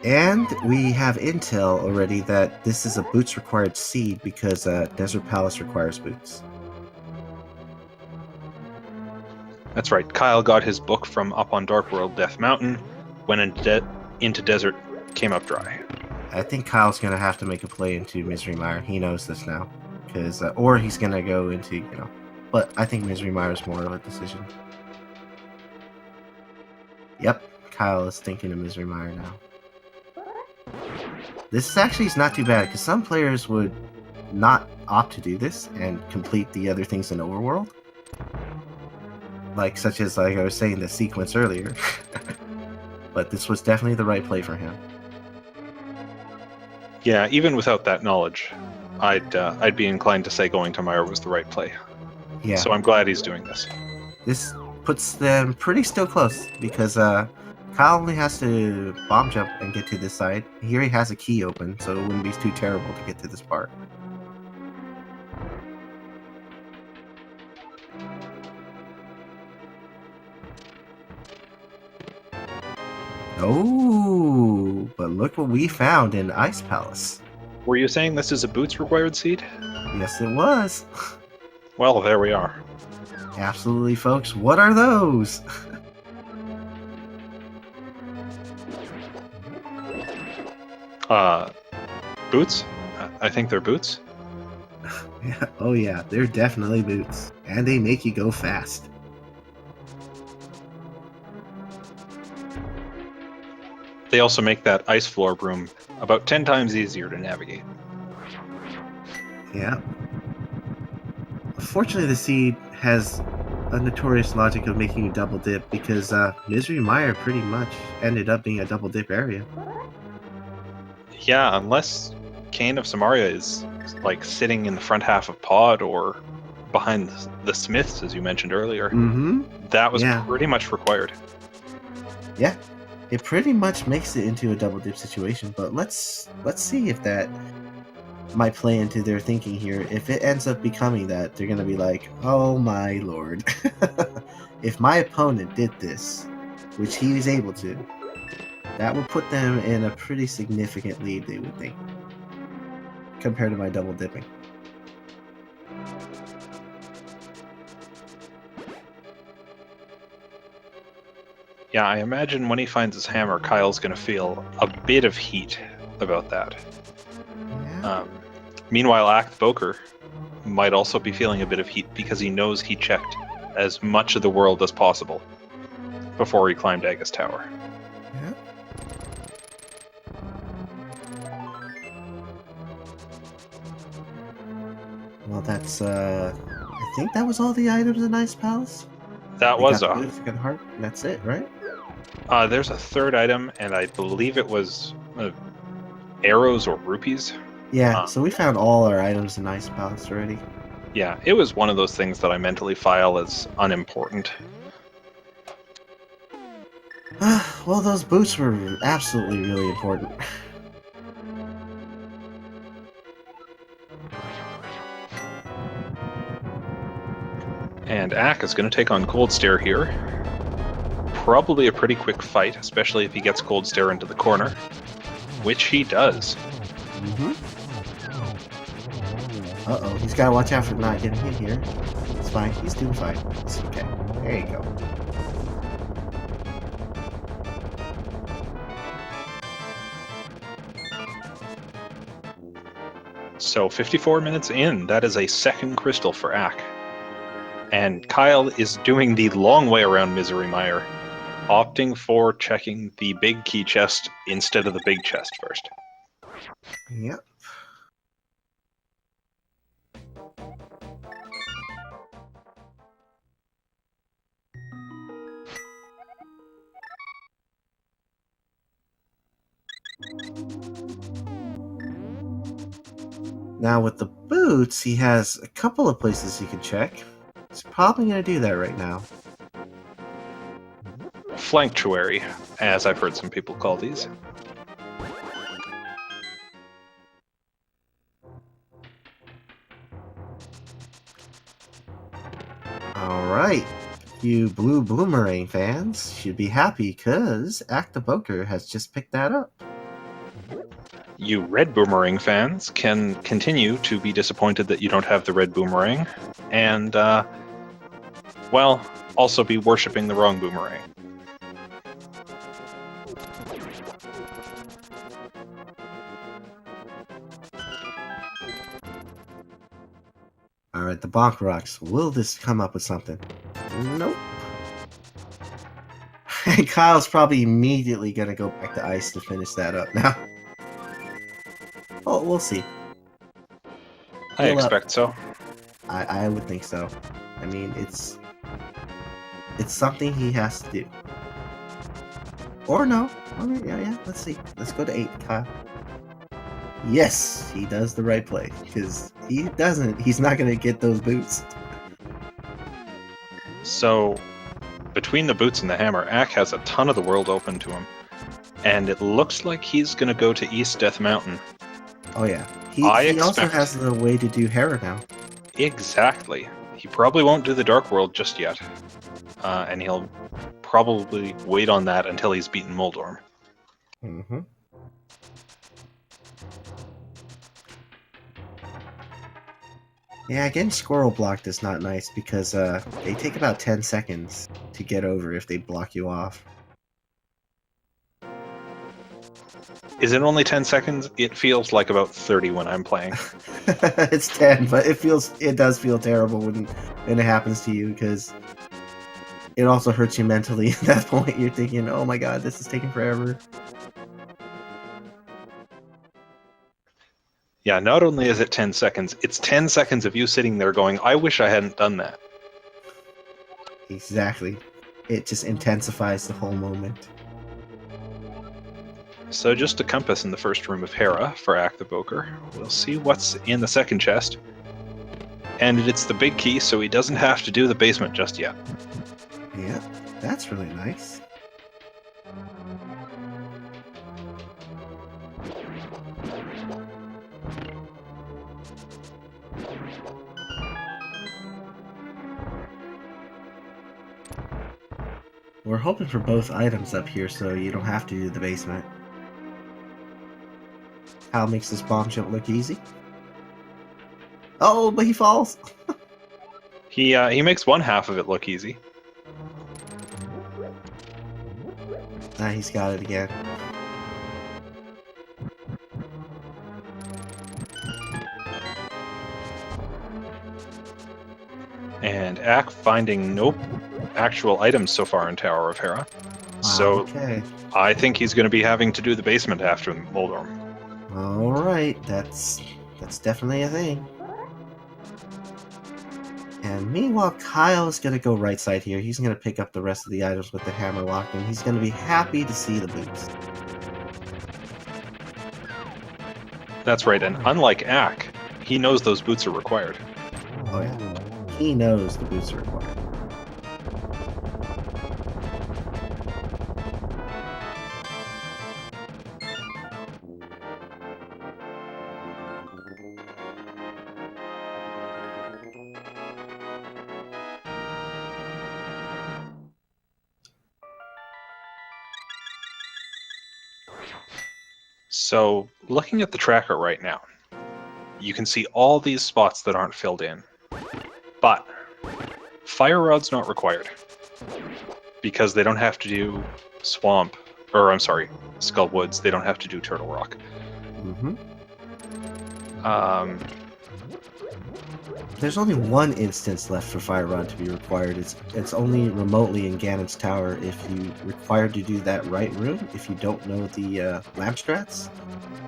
And we have intel already that this is a boots required seed because Desert Palace requires boots.
That's right. Kyle got his book from up on Dark World Death Mountain, went into desert, came up dry.
I think Kyle's going to have to make a play into Misery Mire. He knows this now. Or he's going to go into, But I think Misery Mire is more of a decision. Yep, Kyle is thinking of Misery Mire now. This actually is not too bad, because some players would not opt to do this and complete the other things in Overworld. Such as I was saying, the sequence earlier. But this was definitely the right play for him.
Yeah, even without that knowledge, I'd be inclined to say going to Mire was the right play.
Yeah.
So I'm glad he's doing this.
This puts them pretty still close, because Kyle only has to bomb jump and get to this side. Here he has a key open, so it wouldn't be too terrible to get to this part. Oh, but look what we found in Ice Palace.
Were you saying this is a boots required seed?
Yes, it was.
Well, there we are.
Absolutely, folks. What are those?
Boots? I think they're boots.
Yeah, oh yeah, they're definitely boots. And they make you go fast.
They also make that ice floor room about 10 times easier to navigate.
Yeah. Fortunately, the seed has a notorious logic of making you double dip, because Misery Mire pretty much ended up being a double dip area.
Yeah, unless Kane of Samaria is sitting in the front half of Pod or behind the Smiths, as you mentioned earlier.
Mm-hmm.
That was pretty much required.
Yeah, it pretty much makes it into a double dip situation. But let's see if that might play into their thinking here. If it ends up becoming that, they're gonna be like, "Oh my lord! If my opponent did this, which he was able to, that would put them in a pretty significant lead, they would think, compared to my double dipping."
Yeah, I imagine when he finds his hammer, Kyle's going to feel a bit of heat about that.
Yeah.
Meanwhile, Acktheboker might also be feeling a bit of heat because he knows he checked as much of the world as possible before he climbed Aga's Tower.
Yeah. Well, that's I think that was all the items in Ice Palace.
That
They
was
got the Good Heart, and that's it, right?
there's a third item, and I believe it was arrows or rupees.
Yeah, so we found all our items in Ice Palace already.
Yeah, it was one of those things that I mentally file as unimportant.
Well, those boots were absolutely really important.
And Ack is going to take on Cold Stare here. Probably a pretty quick fight, especially if he gets Cold Stare into the corner, which he does.
Mm-hmm. Uh-oh, he's got to watch out for not getting hit here. It's fine, he's doing fine. It's okay. There you go.
So 54 minutes in, that is a second crystal for Ack. And Kyle is doing the long way around Misery Mire, opting for checking the big key chest instead of the big chest first.
Yep. Now with the boots, he has a couple of places he can check. He's probably going to do that right now.
Flanctuary, as I've heard some people call these.
Alright, you Blue Bloomerang fans should be happy because Acktheboker has just picked that up.
You Red Boomerang fans can continue to be disappointed that you don't have the Red Boomerang, and, well, also be worshipping the wrong boomerang.
Alright, the Bonk Rocks. Will this come up with something? Nope. And Kyle's probably immediately gonna go back to ice to finish that up now. Oh, we'll see.
I
Heal up.
expect so.
I would think so. I mean, it's something he has to do. Or no. Yeah, let's see. Let's go to 8, Kyle. Yes, he does the right play. Because he doesn't, he's not going to get those boots.
So, between the boots and the hammer, Ack has a ton of the world open to him. And it looks like he's going to go to East Death Mountain.
Oh yeah. He also has the way to do Hera now.
Exactly. He probably won't do the Dark World just yet. And he'll probably wait on that until he's beaten Moldorm.
Mm-hmm. Yeah, getting squirrel blocked is not nice because they take about 10 seconds to get over if they block you off.
Is it only 10 seconds? It feels like about 30 when I'm playing.
It's 10, but it does feel terrible when it happens to you because it also hurts you mentally at that point. You're thinking, oh my god, this is taking forever.
Yeah, not only is it 10 seconds, it's 10 seconds of you sitting there going, I wish I hadn't done that.
Exactly. It just intensifies the whole moment.
So just a compass in the first room of Hera for Acktheboker. We'll see what's in the second chest. And it's the big key, so he doesn't have to do the basement just yet.
Yeah, that's really nice. We're hoping for both items up here so you don't have to do the basement. How makes this bomb jump look easy? Oh, but he falls!
He makes one half of it look easy.
Ah, he's got it again.
And Ack finding no actual items so far in Tower of Hera. So
okay.
I think he's going to be having to do the basement after Moldorm.
Alright, that's definitely a thing. And meanwhile, Kyle's gonna go right side here. He's gonna pick up the rest of the items with the hammer lock, and he's gonna be happy to see the boots.
That's right, and unlike Ack, he knows those boots are required.
Oh yeah. He knows the boots are required.
So, looking at the tracker right now, you can see all these spots that aren't filled in. But Fire Rod's not required because they don't have to do Skull Woods, they don't have to do Turtle Rock.
Mm-hmm. There's only one instance left for Fire Rod to be required. It's only remotely in Ganon's Tower if you required to do that right room. If you don't know the lamp strats,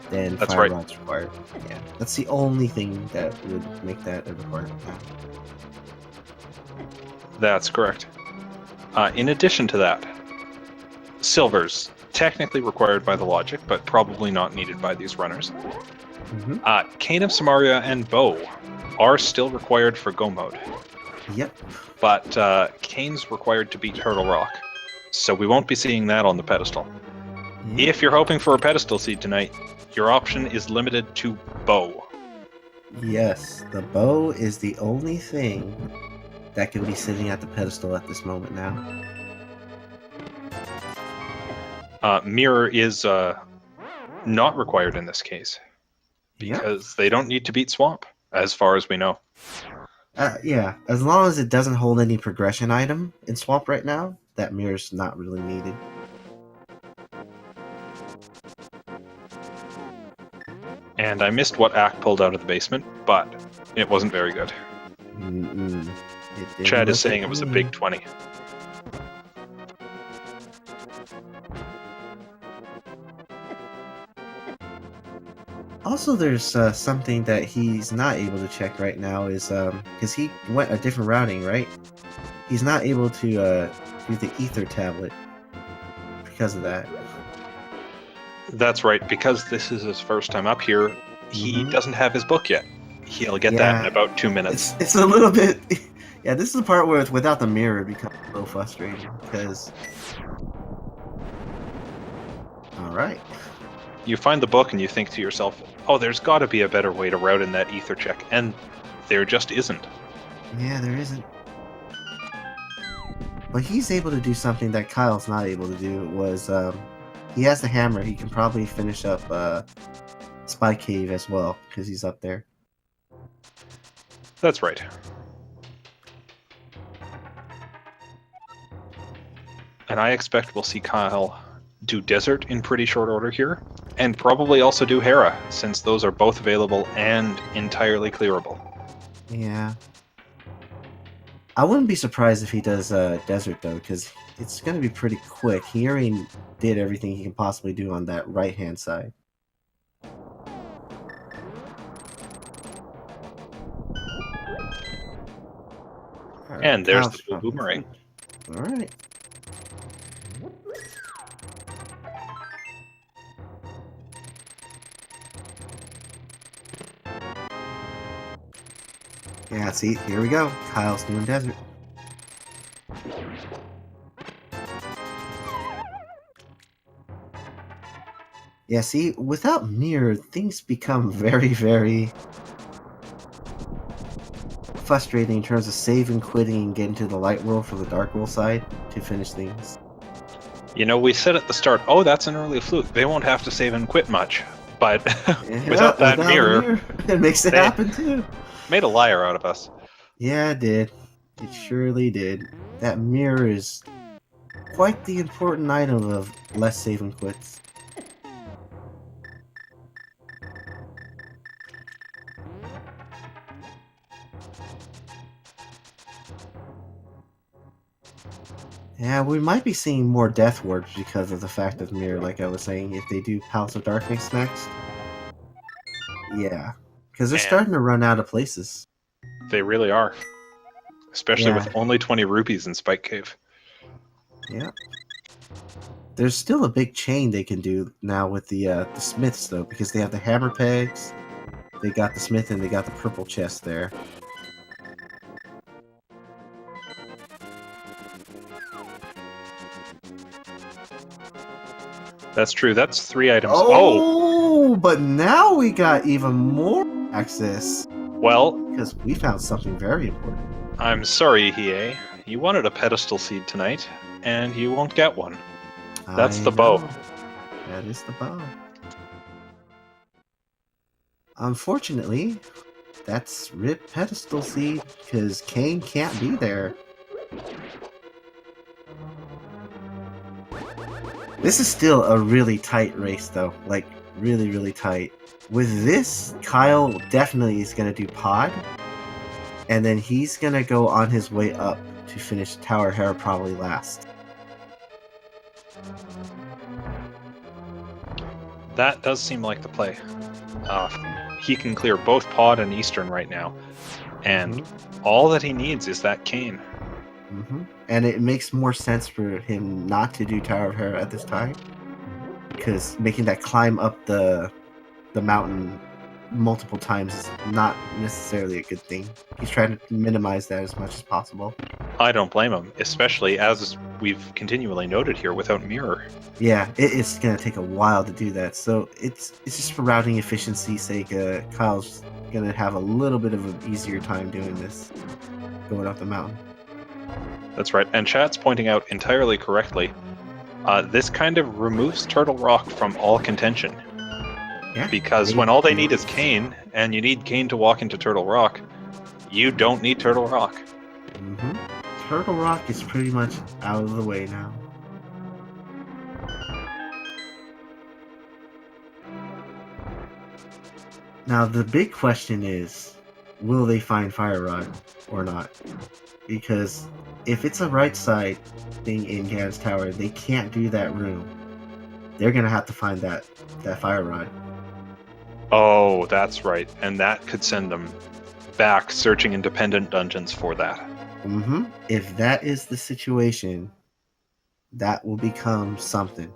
then
That's
Fire
right.
Rod's required. Yeah, that's the only thing that would make that a requirement.
That's correct. In addition to that, silvers, technically required by the logic, but probably not needed by these runners. Cane of Samaria and Bow are still required for Go mode.
Yep.
But Cane's required to beat Turtle Rock, so we won't be seeing that on the pedestal.
Yep.
If you're hoping for a pedestal seed tonight, your option is limited to Bow.
Yes, the bow is the only thing that can be sitting at the pedestal at this moment now.
Mirror is not required in this case, because they don't need to beat Swamp, as far as we know.
Yeah, as long as it doesn't hold any progression item in Swamp right now, that mirror's not really needed.
And I missed what Ack pulled out of the basement, but it wasn't very good. Chad is saying it was a big 20.
Also, there's something that he's not able to check right now is because he went a different routing, right? He's not able to do the ether tablet because of that.
That's right, because this is his first time up here, he doesn't have his book yet. He'll get that in about 2 minutes.
It's a little bit... Yeah, this is the part where without the mirror it becomes a little frustrating, because... Alright.
You find the book and you think to yourself, oh, there's got to be a better way to route in that ether check, and there just isn't.
Yeah, there isn't. But he's able to do something that Kyle's not able to do, was... he has the hammer, he can probably finish up Spy Cave as well, because he's up there.
That's right. And I expect we'll see Kyle do Desert in pretty short order here, and probably also do Hera, since those are both available and entirely clearable.
Yeah. I wouldn't be surprised if he does Desert, though, because it's going to be pretty quick. He already did everything he can possibly do on that right-hand side. Right,
and there's the blue boomerang.
Alright. Yeah, see, here we go. Kyle's doing Desert. Yeah, see, without Mirror, things become very, very frustrating in terms of saving, quitting, and getting to the light world for the dark world side to finish things.
You know, we said at the start, oh, that's an early fluke. They won't have to save and quit much. But without that mirror,
it makes it happen too.
Made a liar out of us.
Yeah, it did. It surely did. That mirror is quite the important item of less save and quits. Yeah, we might be seeing more Death Warps because of the fact of Mirror, like I was saying, if they do Palace of Darkness next. Yeah, because they're starting to run out of places.
They really are. Especially with only 20 rupees in Spike Cave.
Yeah. There's still a big chain they can do now with the Smiths, though, because they have the hammer pegs, they got the Smith, and they got the purple chest there.
That's true. That's 3 items.
Oh, but now we got even more access.
Well,
because we found something very important.
I'm sorry, Hiei. You wanted a pedestal seed tonight, and you won't get one. That's the bow.
That is the bow. Unfortunately, that's RIP pedestal seed, because Kane can't be there. This is still a really tight race, though. Like, really, really tight. With this, Kyle definitely is going to do pod, and then he's going to go on his way up to finish Tower Hera probably last.
That does seem like the play. He can clear both pod and eastern right now, and all that he needs is that cane.
And it makes more sense for him not to do Tower of Hera at this time, because making that climb up the mountain multiple times is not necessarily a good thing. He's trying to minimize that as much as possible.
I don't blame him, especially as we've continually noted here without mirror.
Yeah, it's going to take a while to do that, so it's just for routing efficiency's sake. Kyle's going to have a little bit of an easier time doing this, going up the mountain.
That's right, and chat's pointing out entirely correctly, this kind of removes Turtle Rock from all contention.
Yeah,
because when all they need is cane, and you need cane to walk into Turtle Rock, you don't need Turtle Rock.
Turtle Rock is pretty much out of the way now. Now the big question is, will they find Fire Rod or not? Because if it's a right side thing in Gan's Tower, they can't do that room. They're gonna have to find that Fire Rod.
Oh, that's right. And that could send them back searching independent dungeons for that.
If that is the situation, that will become something.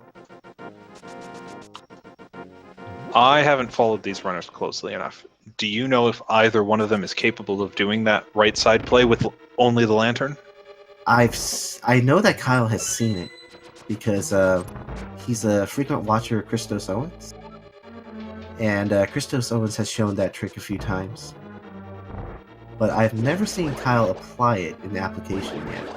I haven't followed these runners closely enough. Do you know if either one of them is capable of doing that right side play with only the lantern?
I know that Kyle has seen it, because he's a frequent watcher of Christos Owens. And Christos Owens has shown that trick a few times. But I've never seen Kyle apply it in the application yet.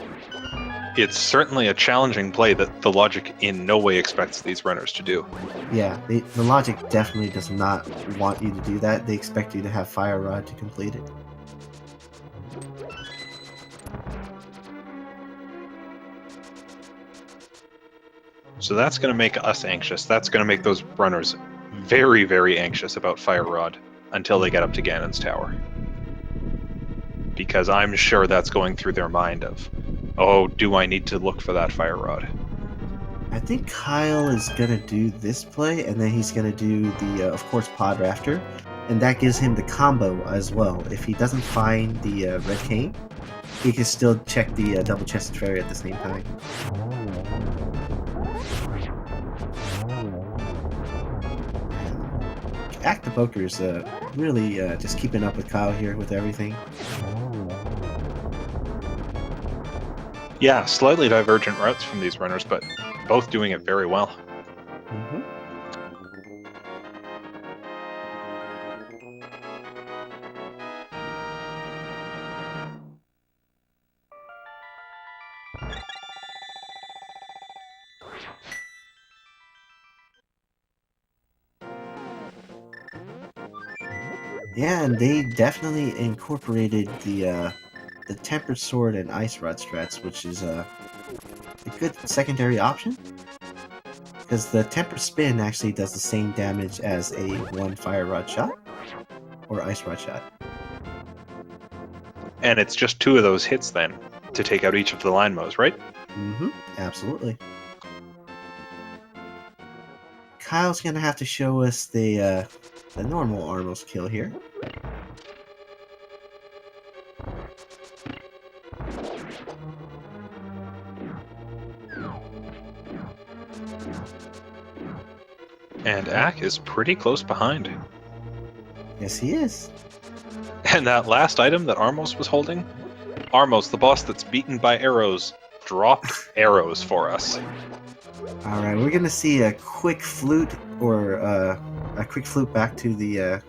It's certainly a challenging play that the logic in no way expects these runners to do.
Yeah, the logic definitely does not want you to do that. They expect you to have Fire Rod to complete it.
So that's going to make us anxious. That's going to make those runners very, very anxious about Fire Rod until they get up to Ganon's Tower. Because I'm sure that's going through their mind of, oh, do I need to look for that Fire Rod?
I think Kyle is going to do this play, and then he's going to do the, of course, Pod Rafter. And that gives him the combo as well. If he doesn't find the Red Cane, he can still check the Double-Chested Fairy at the same time. Acktheboker is really just keeping up with Kyle here with everything.
Yeah, slightly divergent routes from these runners, but both doing it very well.
Yeah, and they definitely incorporated the Tempered Sword and Ice Rod strats, which is a good secondary option. Because the Tempered Spin actually does the same damage as a 1 Fire Rod shot, or Ice Rod shot.
And it's just 2 of those hits then, to take out each of the line mows, right?
Absolutely. Kyle's gonna have to show us the normal Armos kill here.
And Ack is pretty close behind.
Yes, he is.
And that last item that Armos was holding, Armos, the boss that's beaten by arrows, dropped arrows for us.
Alright, we're gonna see a quick flute, or a quick flute back to the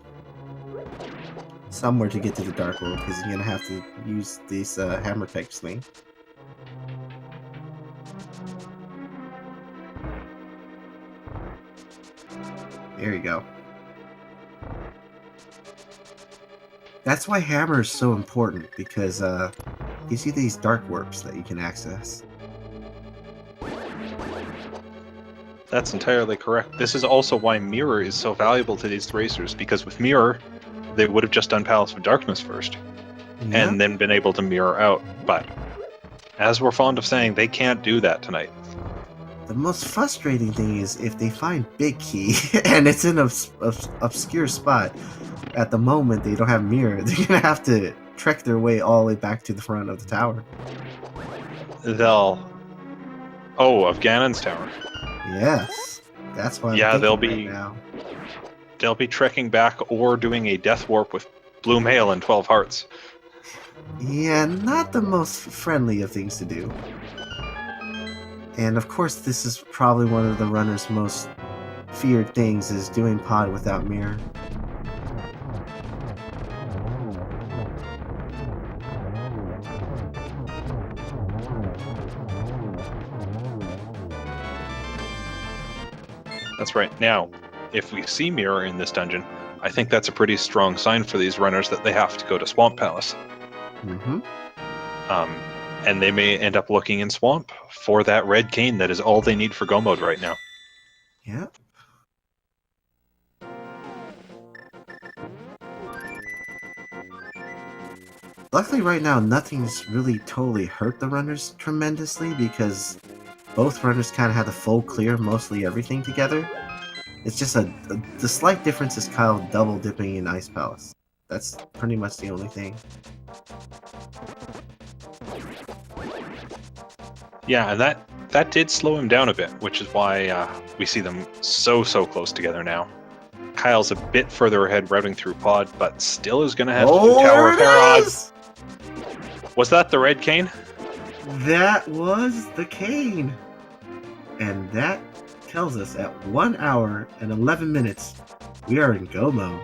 somewhere to get to the Dark World, because he's gonna have to use this hammer peg swing. There you go. That's why hammer is so important, because gives you these dark warps that you can access.
That's entirely correct. This is also why Mirror is so valuable to these racers, because with Mirror, they would have just done Palace of Darkness first,
Yeah.
and then been able to mirror out. But, as we're fond of saying, they can't do that tonight.
The most frustrating thing is if they find Big Key and it's in an obscure spot, at the moment they don't have mirror, they're gonna have to trek their way all the way back to the front of the tower.
They'll... Oh, of Ganon's tower.
Yes. That's what
Yeah,
I'm
they'll
thinking
be-
right now.
They'll be trekking back or doing a death warp with Blue Mail and 12 Hearts.
Yeah, not the most friendly of things to do. And of course, this is probably one of the runner's most feared things, is doing pod without mirror.
That's right. Now, if we see Mirror in this dungeon, I think that's a pretty strong sign for these runners that they have to go to Swamp Palace.
Mm-hmm.
And they may end up looking in Swamp for that red cane that is all they need for Go mode right now.
Yeah. Luckily right now, nothing's really totally hurt the runners tremendously because both runners kind of had the full clear mostly everything together. It's just the slight difference is Kyle double dipping in Ice Palace. That's pretty much the only thing.
Yeah, and that did slow him down a bit, which is why we see them so close together now. Kyle's a bit further ahead routing through Pod, but still is going to have to do Tower of Herod. Was that the red cane?
That was the cane. And that tells us at 1 hour and 11 minutes, we are in Go mode.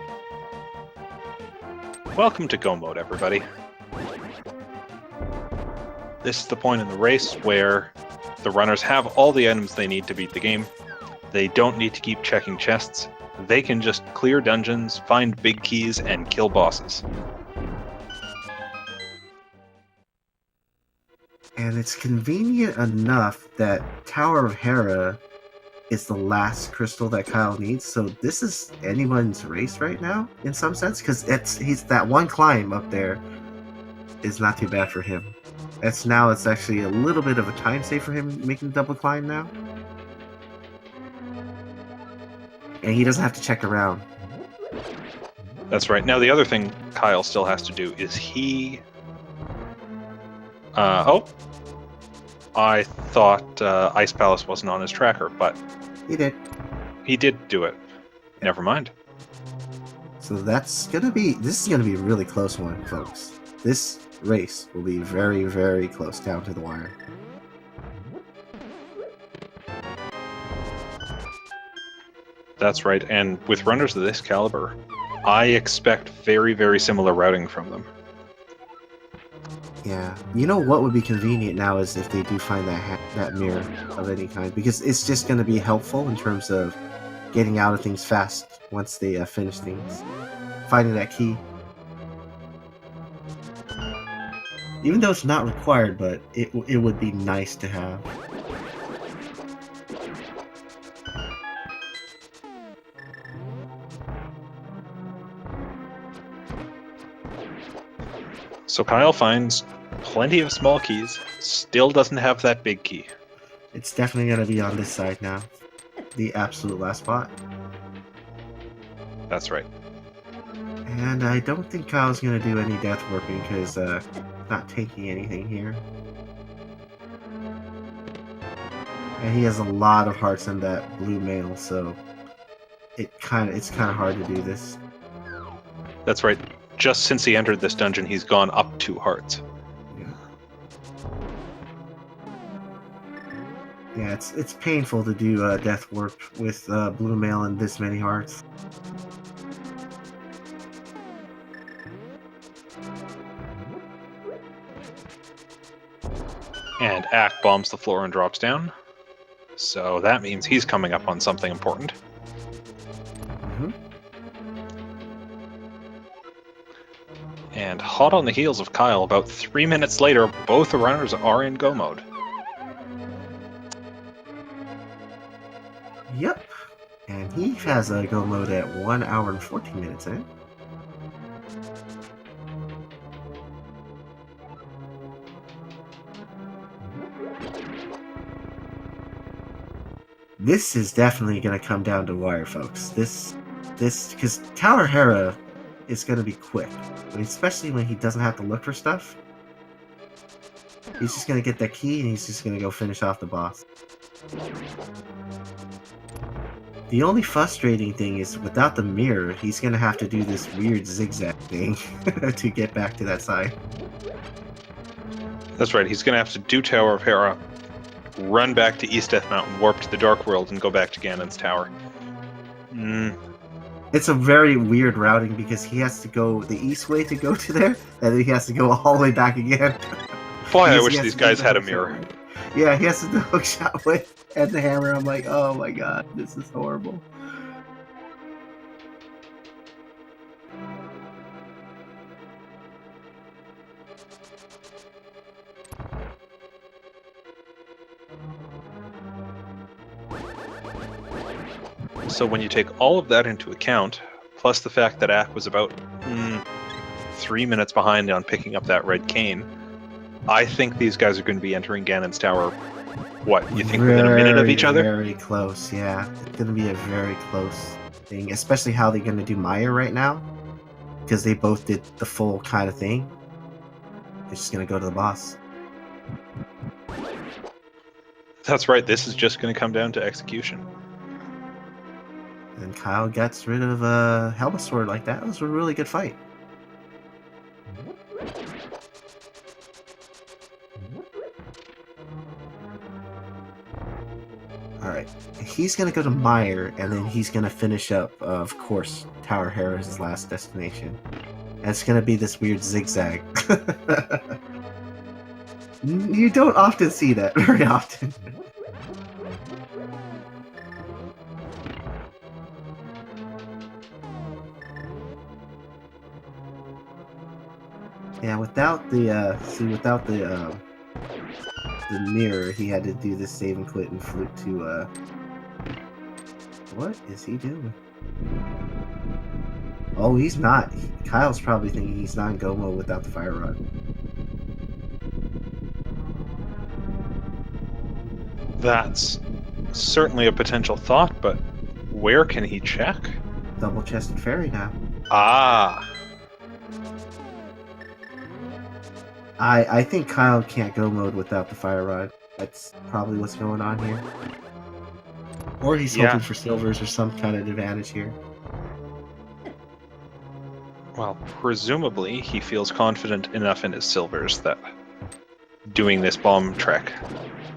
Welcome to Go mode, everybody. This is the point in the race where the runners have all the items they need to beat the game. They don't need to keep checking chests. They can just clear dungeons, find big keys, and kill bosses.
And it's convenient enough that Tower of Hera is the last crystal that Kyle needs, so this is anyone's race right now, in some sense, because he's that one climb up there is not too bad for him. It's actually a little bit of a time save for him making the double climb now. And he doesn't have to check around.
That's right. Now the other thing Kyle still has to do is he... I thought Ice Palace wasn't on his tracker, but...
He did
do it. Never mind.
So this is gonna be a really close one, folks. This race will be very, very close down to the wire.
That's right, and with runners of this caliber, I expect very, very similar routing from them.
Yeah, you know what would be convenient now is if they do find that mirror of any kind, because it's just going to be helpful in terms of getting out of things fast once they finish things. Finding that key. Even though it's not required, but it would be nice to have.
So Kyle finds plenty of small keys, still doesn't have that big key.
It's definitely going to be on this side now. The absolute last spot.
That's right.
And I don't think Kyle's going to do any death warping because not taking anything here. And he has a lot of hearts in that blue mail, so it's kind of hard to do this.
That's right. Just since he entered this dungeon, he's gone up 2 hearts.
Yeah, it's painful to do death warp with blue mail and this many hearts.
And Ack bombs the floor and drops down. So that means he's coming up on something important.
Mm-hmm.
And hot on the heels of Kyle, about 3 minutes later, both the runners are in Go mode.
Yep. And he has a go mode at 1 hour and 14 minutes in. This is definitely going to come down to wire, folks. Because Tower Hera is going to be quick, but especially when he doesn't have to look for stuff. He's just going to get that key and he's just going to go finish off the boss. The only frustrating thing is without the mirror, he's going to have to do this weird zigzag thing to get back to that side.
That's right, he's going to have to do Tower of Hera, run back to East Death Mountain, warp to the Dark World, and go back to Ganon's Tower.
It's a very weird routing because he has to go the east way to go to there, and then he has to go all the way back again.
Boy, I wish these guys had a mirror.
Yeah, he has to do the hookshot with and the hammer. I'm like, oh my god, this is horrible.
So when you take all of that into account, plus the fact that Ack was about 3 minutes behind on picking up that red cane, I think these guys are going to be entering Ganon's Tower, what, you think within a minute of each other?
Very close, yeah. It's going to be a very close thing, especially how they're going to do Maya right now, because they both did the full kind of thing. They're just going to go to the boss.
That's right, this is just going to come down to execution.
And Kyle gets rid of a Helma Sword like that. It was a really good fight. Alright, he's going to go to Meyer, and then he's going to finish up, of course, Tower Hera's last destination. And it's going to be this weird zigzag. You don't often see that very often. Yeah, without the the mirror, he had to do this save and quit and flip to what is he doing? Oh, he's not. Kyle's probably thinking he's not in go mode without the fire rod.
That's certainly a potential thought, but where can he check?
Double-chested fairy now.
Ah.
I think Kyle can't go mode without the fire rod. That's probably what's going on here. Or he's hoping for silvers or some kind of advantage here.
Well, presumably he feels confident enough in his silvers that doing this bomb trek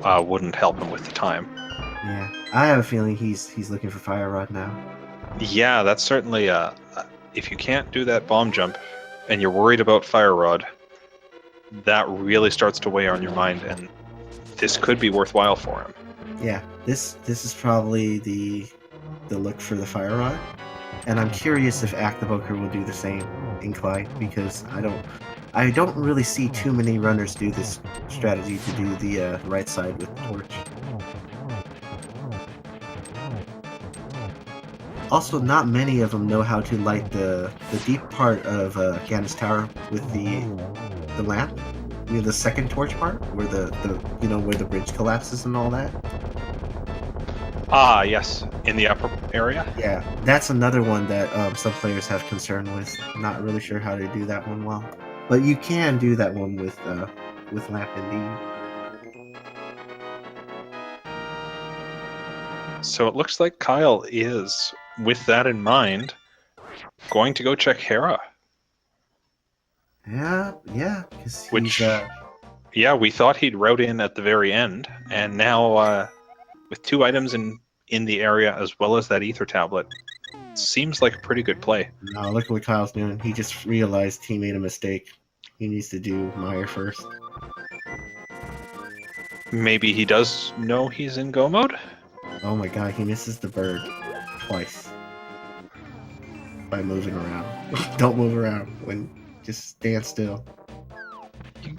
wouldn't help him with the time.
Yeah, I have a feeling he's looking for fire rod now.
Yeah, that's certainly if you can't do that bomb jump and you're worried about fire rod, that really starts to weigh on your mind, and this could be worthwhile for him.
Yeah, this is probably the look for the fire rod, and I'm curious if Acktheboker will do the same in Clyde, because I don't really see too many runners do this strategy to do the right side with the torch. Also, not many of them know how to light the deep part of Ganon's Tower with the lamp. You know, the second torch part, where where the bridge collapses and all that.
Ah, yes, in the upper area.
Yeah, that's another one that some players have concern with. Not really sure how to do that one well, but you can do that one with lamp indeed.
So it looks like Kyle is, with that in mind, going to go check Hera.
Yeah, because
yeah, we thought he'd route in at the very end, and now with 2 items in the area as well as that ether tablet, seems like a pretty good play.
No, look at what Kyle's doing. He just realized he made a mistake. He needs to do Meyer first.
Maybe he does know he's in go mode?
Oh my god, he misses the bird twice by moving around. Don't move around. Just stand still.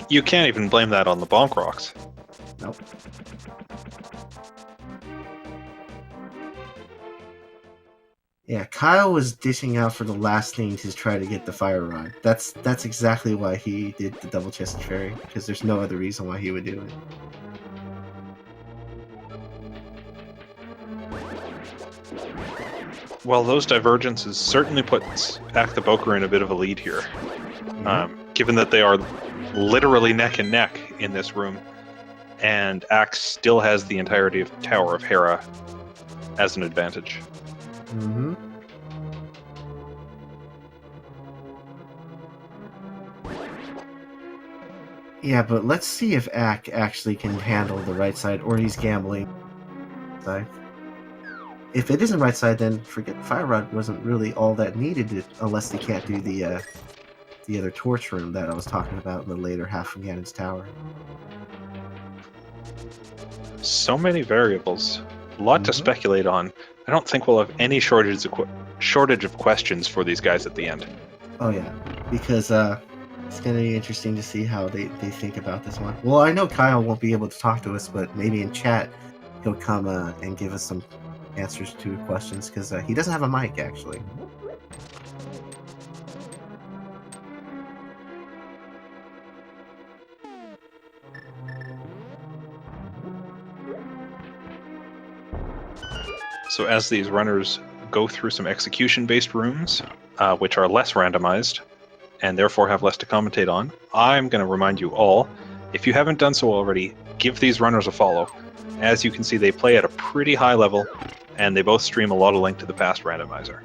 You can't even blame that on the bonk rocks.
Nope. Yeah, Kyle was dishing out for the last thing to try to get the fire rod. That's exactly why he did the double-chested fairy, because there's no other reason why he would do it.
Well, those divergences certainly puts Acktheboker in a bit of a lead here. Given that they are literally neck and neck in this room, and Axe still has the entirety of Tower of Hera as an advantage.
Mm-hmm. Yeah, but let's see if Ack actually can handle the right side, or he's gambling. If it isn't right side, then forget Fire Rod wasn't really all that needed, unless they can't do the other torch room that I was talking about in the later half of Ganon's Tower.
So many variables. A lot to speculate on. I don't think we'll have any shortage of questions for these guys at the end.
Oh yeah, because it's going to be interesting to see how they think about this one. Well, I know Kyle won't be able to talk to us, but maybe in chat he'll come and give us some answers to questions, because he doesn't have a mic, actually.
So as these runners go through some execution-based rooms, which are less randomized, and therefore have less to commentate on, I'm going to remind you all, if you haven't done so already, give these runners a follow. As you can see, they play at a pretty high level, and they both stream a lot of Link to the Past Randomizer.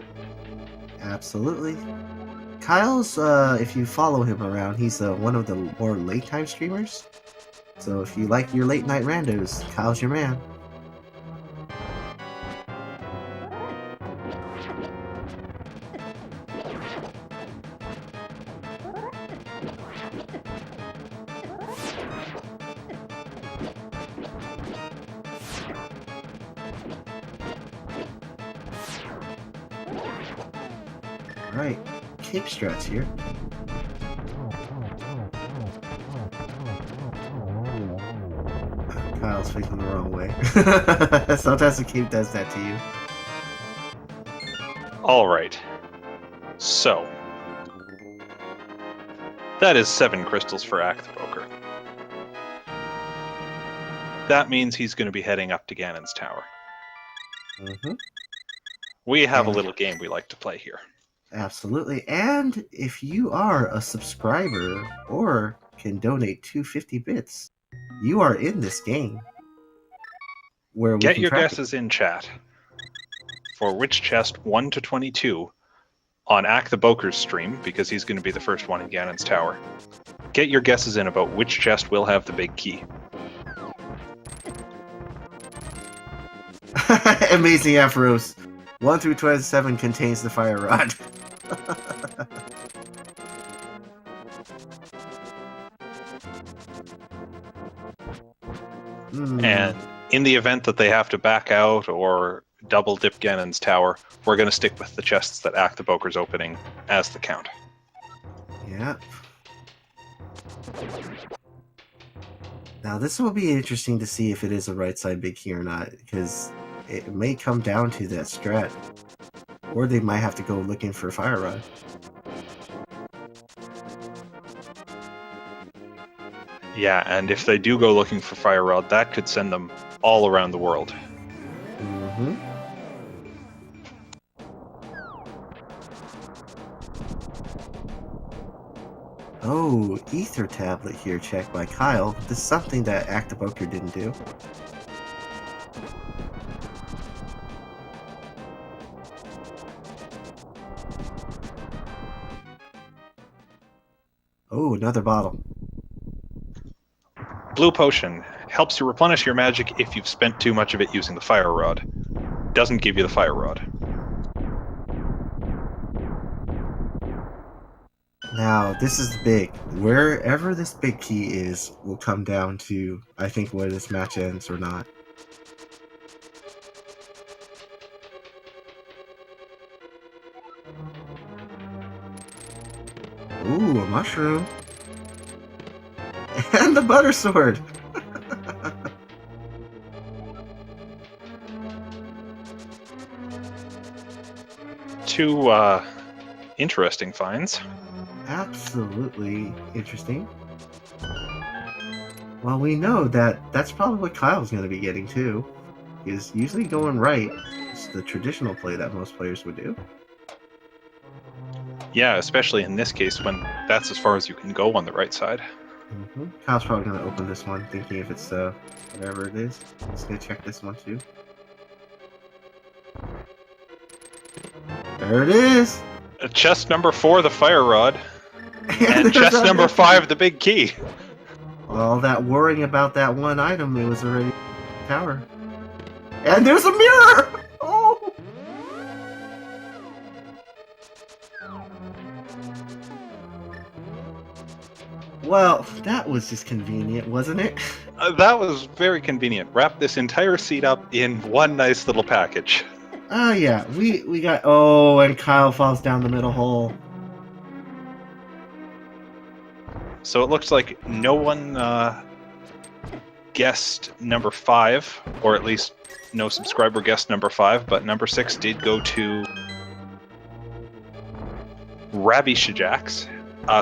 Absolutely. Kyle's, if you follow him around, he's one of the more late-time streamers. So if you like your late-night randos, Kyle's your man. Right, Cape Strats here. Kyle's facing the wrong way. Sometimes the cape does that to you.
Alright. So. That is 7 crystals for Acktheboker. That means he's going to be heading up to Ganon's Tower. We have a little game we like to play here.
Absolutely. And if you are a subscriber or can donate 250 bits, you are in this game. Where we
Get
can
your
track
guesses in chat for which chest 1 to 22 on Acktheboker's stream, because he's going to be the first one in Ganon's Tower. Get your guesses in about which chest will have the big key.
Amazing Afros. 1 through 27 contains the fire rod.
And in the event that they have to back out or double dip Ganon's Tower, we're going to stick with the chests that Acktheboker's opening as the count.
Yep. Now this will be interesting to see if it is a right side big key or not, because it may come down to that strat. Or they might have to go looking for Fire Rod.
Yeah, and if they do go looking for Fire Rod, that could send them all around the world.
Oh, Ether Tablet here checked by Kyle. This is something that Acktheboker didn't do. Oh, another bottle.
Blue Potion helps you replenish your magic if you've spent too much of it using the Fire Rod. Doesn't give you the Fire Rod.
Now, this is big. Wherever this big key is will come down to, I think, where this match ends or not. Ooh, a mushroom. And the butter sword.
two interesting finds.
Absolutely interesting. Well, we know that that's probably what Kyle's going to be getting too. Is usually going right. It's the traditional play that most players would do.
Yeah, especially in this case when that's as far as you can go on the right side.
Kyle's probably going to open this one, thinking if it's whatever it is. He's going to check this one too. There it is!
Chest number 4, the fire rod. And chest number 5, the big key.
All that worrying about that one item, it was already tower. And there's a mirror! Oh! Well, that was just convenient, wasn't it?
That was very convenient. Wrap this entire seat up in one nice little package.
Oh, yeah. We got... Oh, and Kyle falls down the middle hole.
So it looks like no one guessed number 5, or at least no subscriber guessed number 5, but number 6 did go to Rabbi Shajax.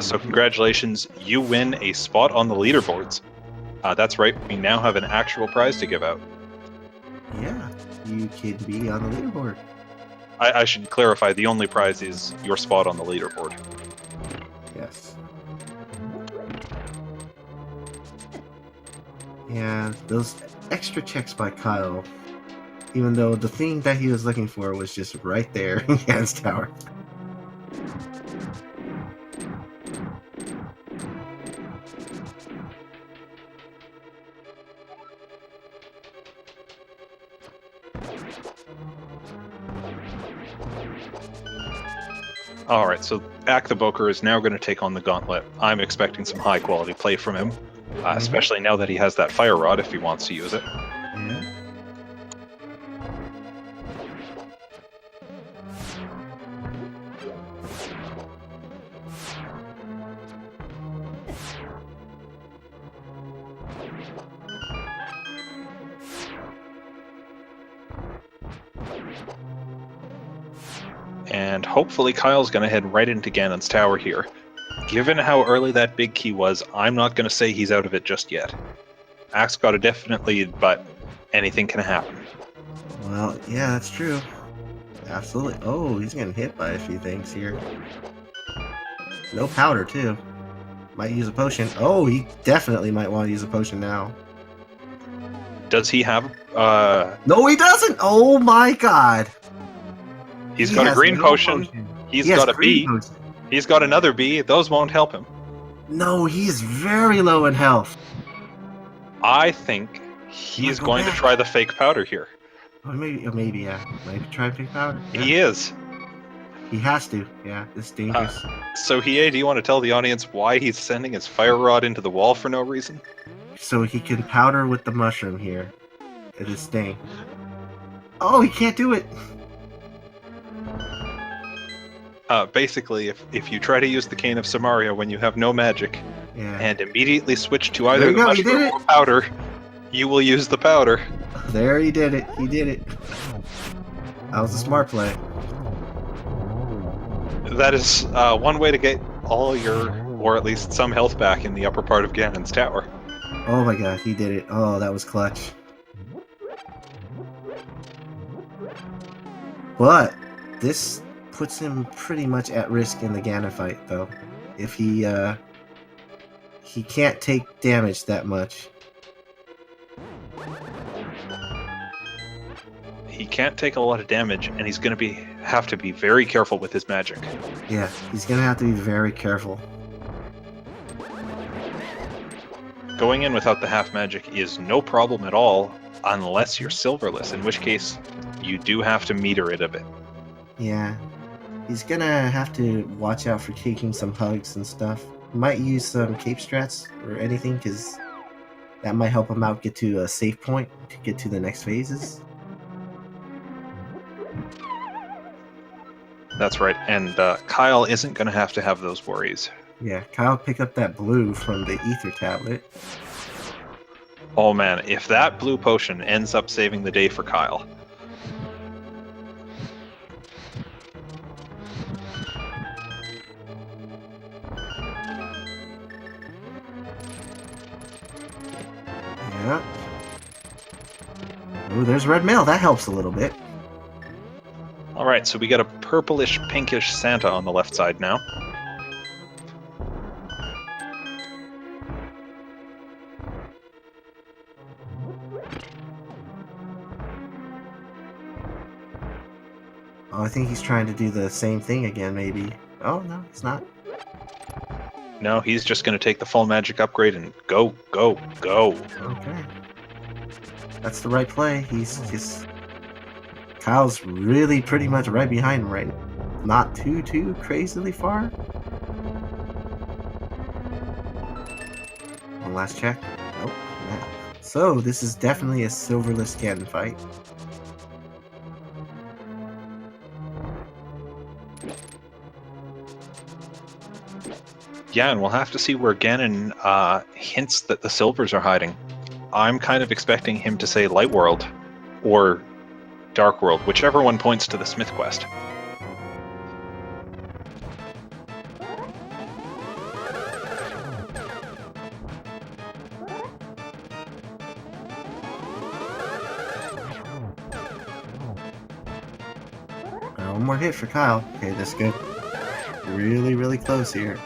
So congratulations, you win a spot on the leaderboards. That's right, we now have an actual prize to give out.
Yeah, you can be on the leaderboard.
I should clarify, the only prize is your spot on the leaderboard.
Yes. And those extra checks by Kyle, even though the thing that he was looking for was just right there in Gannon's tower.
Alright, so Acktheboker is now going to take on the gauntlet. I'm expecting some high quality play from him, especially now that he has that fire rod if he wants to use it.
Yeah.
And hopefully Kyle's going to head right into Gannon's tower here. Given how early that big key was, I'm not going to say he's out of it just yet. Axe got a definite lead, but anything can happen.
Well, yeah, that's true. Absolutely. Oh, he's getting hit by a few things here. No powder, too. Might use a potion. Oh, he definitely might want to use a potion now.
Does he have...
No, he doesn't! Oh my god!
He's got a green potion. He's got a B. He's got another B. Those won't help him.
No, he's very low in health.
I think he's going to try the fake powder here.
Oh, maybe, yeah. Maybe try fake powder. Yeah.
He is.
He has to. Yeah, it's dangerous.
So, Hiei, do you want to tell the audience why he's sending his fire rod into the wall for no reason?
So he can powder with the mushroom here. It is sting. Oh, he can't do it!
Basically, if you try to use the Cane of Samaria when you have no magic,
yeah,
and immediately switch to either the mushroom or powder, you will use the powder.
There, he did it. He did it. That was a smart play.
That is one way to get all your, or at least some health back in the upper part of Gannon's tower.
Oh my god, he did it. Oh, that was clutch. But this puts him pretty much at risk in the Ganon fight, though. If he can't take damage that much.
He can't take a lot of damage, and he's going to have to be very careful with his magic.
Yeah, he's going to have to be very careful.
Going in without the half magic is no problem at all, unless you're silverless, in which case you do have to meter it a bit.
Yeah. He's gonna have to watch out for taking some hugs and stuff. Might use some cape strats or anything, because that might help him out get to a safe point to get to the next phases.
That's right, and Kyle isn't going to have those worries.
Yeah, Kyle pick up that blue from the ether tablet.
Oh man, if that blue potion ends up saving the day for Kyle.
Oh, there's red mail. That helps a little bit.
All right, so we got a purplish, pinkish Santa on the left side now.
Oh, I think he's trying to do the same thing again, maybe. Oh, no, he's not.
No, he's just going to take the full magic upgrade and go, go, go.
Okay. That's the right play. He's just... Kyle's really pretty much right behind him right now. Not too crazily far. One last check. Nope. Nah. So, this is definitely a silverless Ganon fight.
Yeah, and we'll have to see where Ganon hints that the silvers are hiding. I'm kind of expecting him to say Light World or Dark World, whichever one points to the Smith quest.
One more hit for Kyle. Okay, that's good. Really close here.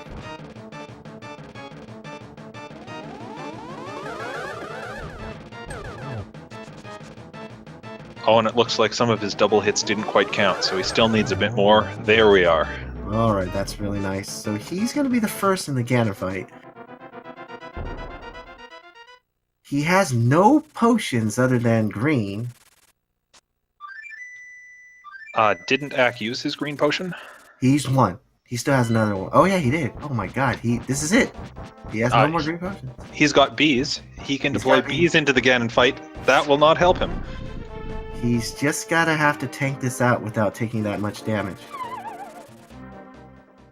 Oh, and it looks like some of his double hits didn't quite count, so he still needs a bit more. There we are.
Alright, that's really nice. So he's going to be the first in the Ganon fight. He has no potions other than green.
Didn't Ack use his green potion?
He's one. He still has another one. Oh yeah, he did. Oh my god, this is it. He has no more green potions.
He's got bees. He can deploy bees into the Ganon fight. That will not help him.
He's just gotta have to tank this out without taking that much damage.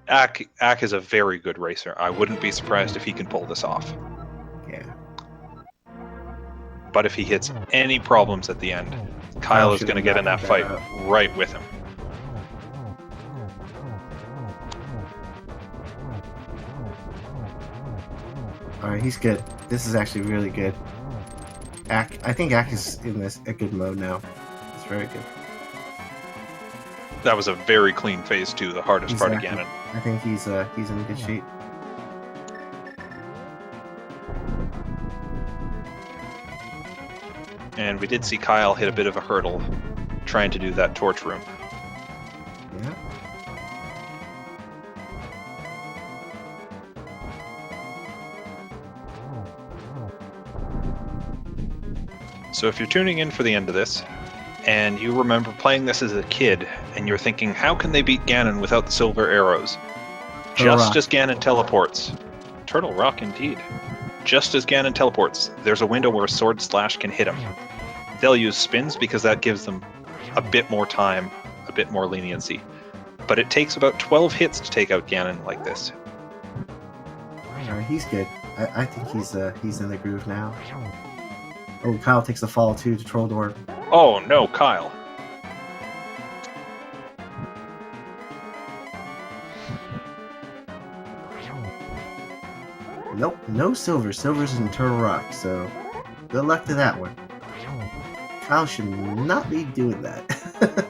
Ack is a very good racer. I wouldn't be surprised if he can pull this off.
Yeah.
But if he hits any problems at the end, Kyle is going to get in that fight right with him.
Alright, he's good. This is actually really good. I think Ack is in a good mode now. It's very good.
That was a very clean phase 2, the hardest part of Ganon.
I think he's in good shape.
And we did see Kyle hit a bit of a hurdle trying to do that torch room.
Yeah.
So if you're tuning in for the end of this, and you remember playing this as a kid, and you're thinking, how can they beat Ganon without the silver arrows? Just as Ganon teleports. Turtle Rock, indeed. Just as Ganon teleports, there's a window where Sword Slash can hit him. They'll use spins because that gives them a bit more time, a bit more leniency. But it takes about 12 hits to take out Ganon like this.
He's good. I think he's in the groove now. Oh, Kyle takes the fall too to Troll Door.
Oh no, Kyle.
Nope, no silver. Silver's in Turtle Rock, so good luck to that one. Kyle should not be doing that.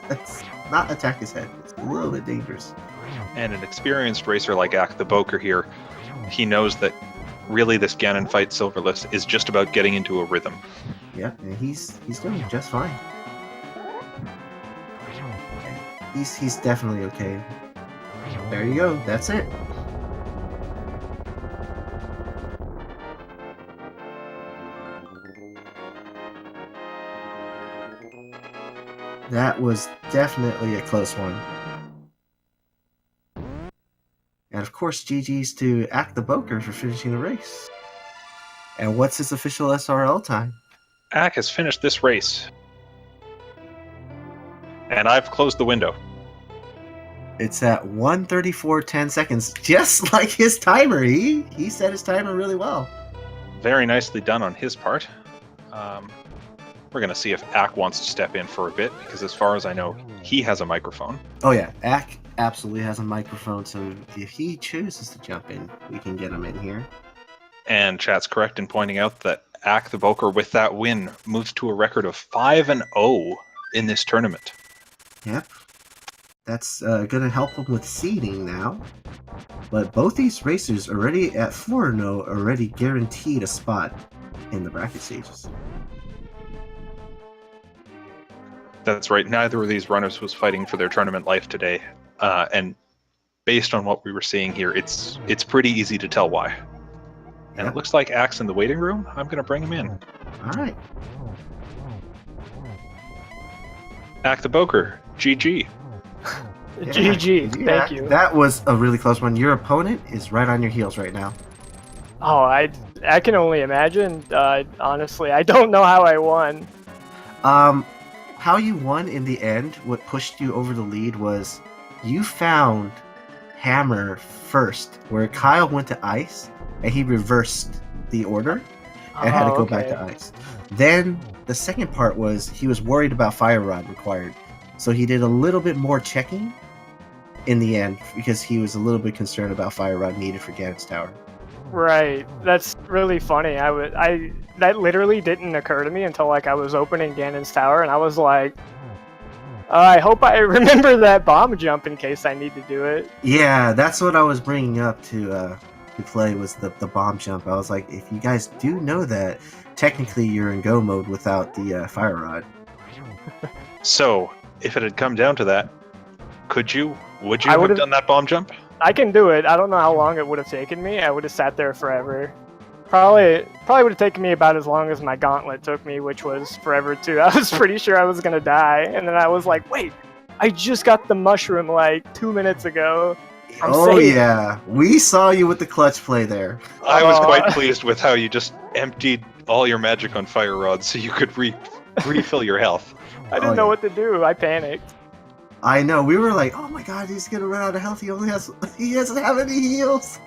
Let's not attack his head. It's a little bit dangerous.
And an experienced racer like Acktheboker here, he knows that really this Ganon fight silverless is just about getting into a rhythm.
Yeah, and he's doing just fine. He's definitely okay. There you go. That's it. That was definitely a close one. And of course, GG's to Acktheboker for finishing the race. And what's his official SRL time?
Ack has finished this race. And I've closed the window.
It's at 1:34:10 seconds, just like his timer. He set his timer really well.
Very nicely done on his part. We're going to see if Ack wants to step in for a bit, because as far as I know, he has a microphone.
Oh yeah, Ack absolutely has a microphone, so if he chooses to jump in, we can get him in here.
And chat's correct in pointing out that Acktheboker, with that win, moves to a record of 5-0 in this tournament.
Yep. That's going to help them with seeding now. But both these racers already at 4-0 already guaranteed a spot in the bracket stages.
That's right. Neither of these runners was fighting for their tournament life today. And based on what we were seeing here, it's pretty easy to tell why. And
Yep.
it looks like Axe in the waiting room. I'm going to bring him in.
All right.
Acktheboker, GG.
Yeah.
GG,
Yeah,
thank you.
That was a really close one. Your opponent is right on your heels right now.
Oh, I can only imagine. Honestly, I don't know how I won.
How you won in the end, what pushed you over the lead was you found Hammer first, where Kyle went to ice and he reversed the order and had to go back to ice. Then the second part was he was worried about Fire Rod required, so he did a little bit more checking in the end because he was a little bit concerned about Fire Rod needed for Ganon's Tower.
Right, that's really funny. That literally didn't occur to me until like I was opening Ganon's Tower, and I was like, I hope I remember that bomb jump in case I need to do it.
Yeah, that's what I was bringing up to play was the bomb jump. I was like, if you guys do know that, technically you're in go mode without the Fire Rod.
So, if it had come down to that, would you
I
have
would've-
done that bomb jump?
I can do it. I don't know how long it would have taken me. I would have sat there forever. Probably would have taken me about as long as my gauntlet took me, which was forever too. I was pretty sure I was gonna die, and then I was like, wait, I just got the mushroom like 2 minutes ago. I'm safe.
Yeah, we saw you with the clutch play there.
I was quite pleased with how you just emptied all your magic on Fire Rod so you could refill your health.
I didn't know what to do. I panicked.
I know, we were like, oh my god, he's gonna run out of health. He doesn't have any heals.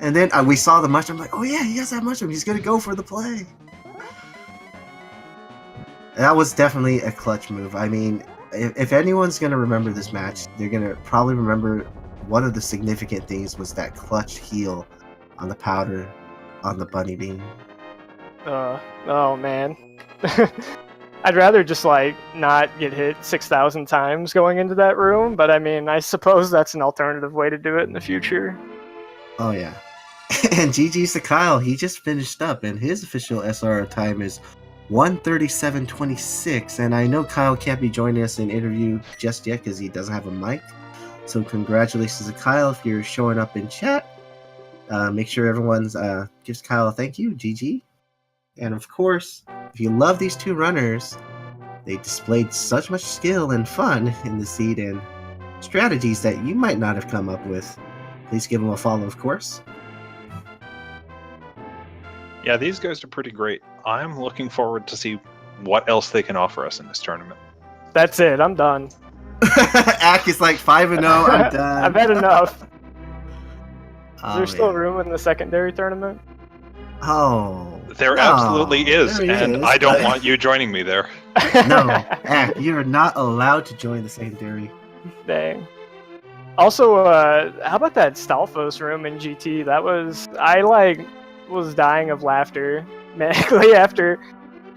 And then we saw the mushroom, like, oh yeah, he has that mushroom. He's gonna go for the play. That was definitely a clutch move. I mean, if anyone's gonna remember this match, they're gonna probably remember one of the significant things was that clutch heal on the powder on the bunny bean.
Oh man. I'd rather just like not get hit 6,000 times going into that room, but I mean, I suppose that's an alternative way to do it in the future.
Oh yeah. And GG's to Kyle, he just finished up, and his official SR time is 1:37.26. And I know Kyle can't be joining us in interview just yet because he doesn't have a mic. So congratulations to Kyle if you're showing up in chat. Make sure everyone's gives Kyle a thank you, GG. And of course, if you love these two runners, they displayed such much skill and fun in the seed and strategies that you might not have come up with. Please give them a follow, of course.
Yeah, these guys are pretty great. I'm looking forward to see what else they can offer us in this tournament.
That's it. I'm done.
Ack is like 5-0. I'm done.
I've had enough.
Oh,
Is there still
man.
room in the secondary tournament?
Oh.
There
no,
absolutely is,
there
and
is,
I don't
but-
want you joining me there.
No, Ack, you're not allowed to join the secondary.
Dang. Also, how about that Stalfos room in GT? I was dying of laughter manically after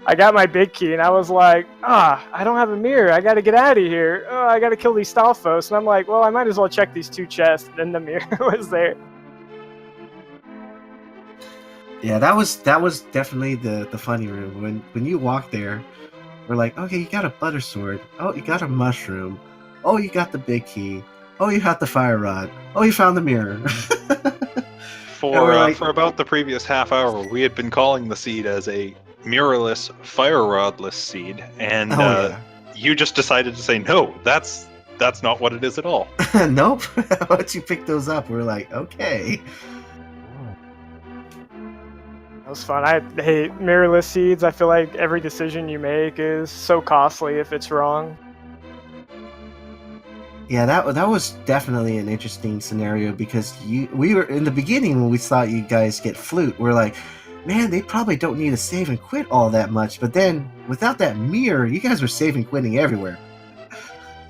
I got my big key, and I was like, I don't have a mirror. I got to get out of here. Oh, I got to kill these Stalfos. And I'm like, well, I might as well check these two chests. And then the mirror was there.
Yeah, that was definitely the funny room. When you walk there, we're like, okay, you got a butter sword. Oh, you got a mushroom. Oh, you got the big key. Oh, you got the fire rod. Oh, you found the mirror.
For about the previous half hour, we had been calling the seed as a mirrorless, fire rodless seed, and you just decided to say no. That's not what it is at all.
Nope. Once you pick those up, we're like, okay.
That was fun. I hate mirrorless seeds. I feel like every decision you make is so costly if it's wrong.
Yeah, that was definitely an interesting scenario because we were in the beginning when we saw you guys get flute. We're like, man, they probably don't need to save and quit all that much. But then without that mirror, you guys were saving quitting everywhere.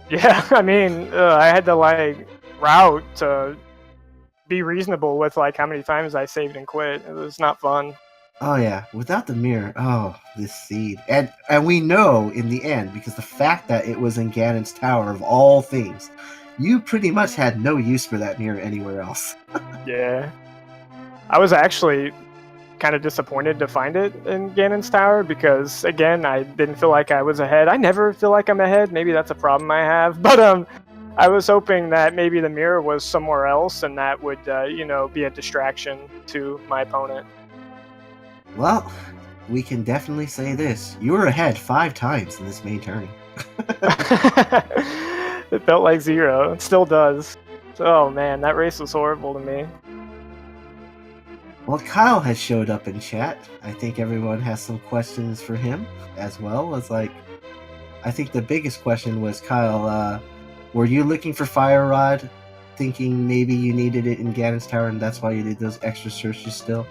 Yeah, I mean, I had to like route to be reasonable with like how many times I saved and quit. It was not fun.
Oh yeah, without the mirror, oh, this seed. And we know in the end, because the fact that it was in Ganon's tower of all things, you pretty much had no use for that mirror anywhere else.
Yeah. I was actually kind of disappointed to find it in Ganon's tower because, again, I didn't feel like I was ahead. I never feel like I'm ahead. Maybe that's a problem I have. But I was hoping that maybe the mirror was somewhere else and that would, be a distraction to my opponent.
Well, we can definitely say this. You were ahead 5 times in this main tourney.
It felt like 0. It still does. Oh man, that race was horrible to me.
Well, Kyle has showed up in chat. I think everyone has some questions for him as well. It's like, I think the biggest question was, Kyle, were you looking for Fire Rod, thinking maybe you needed it in Ganon's tower and that's why you did those extra searches still?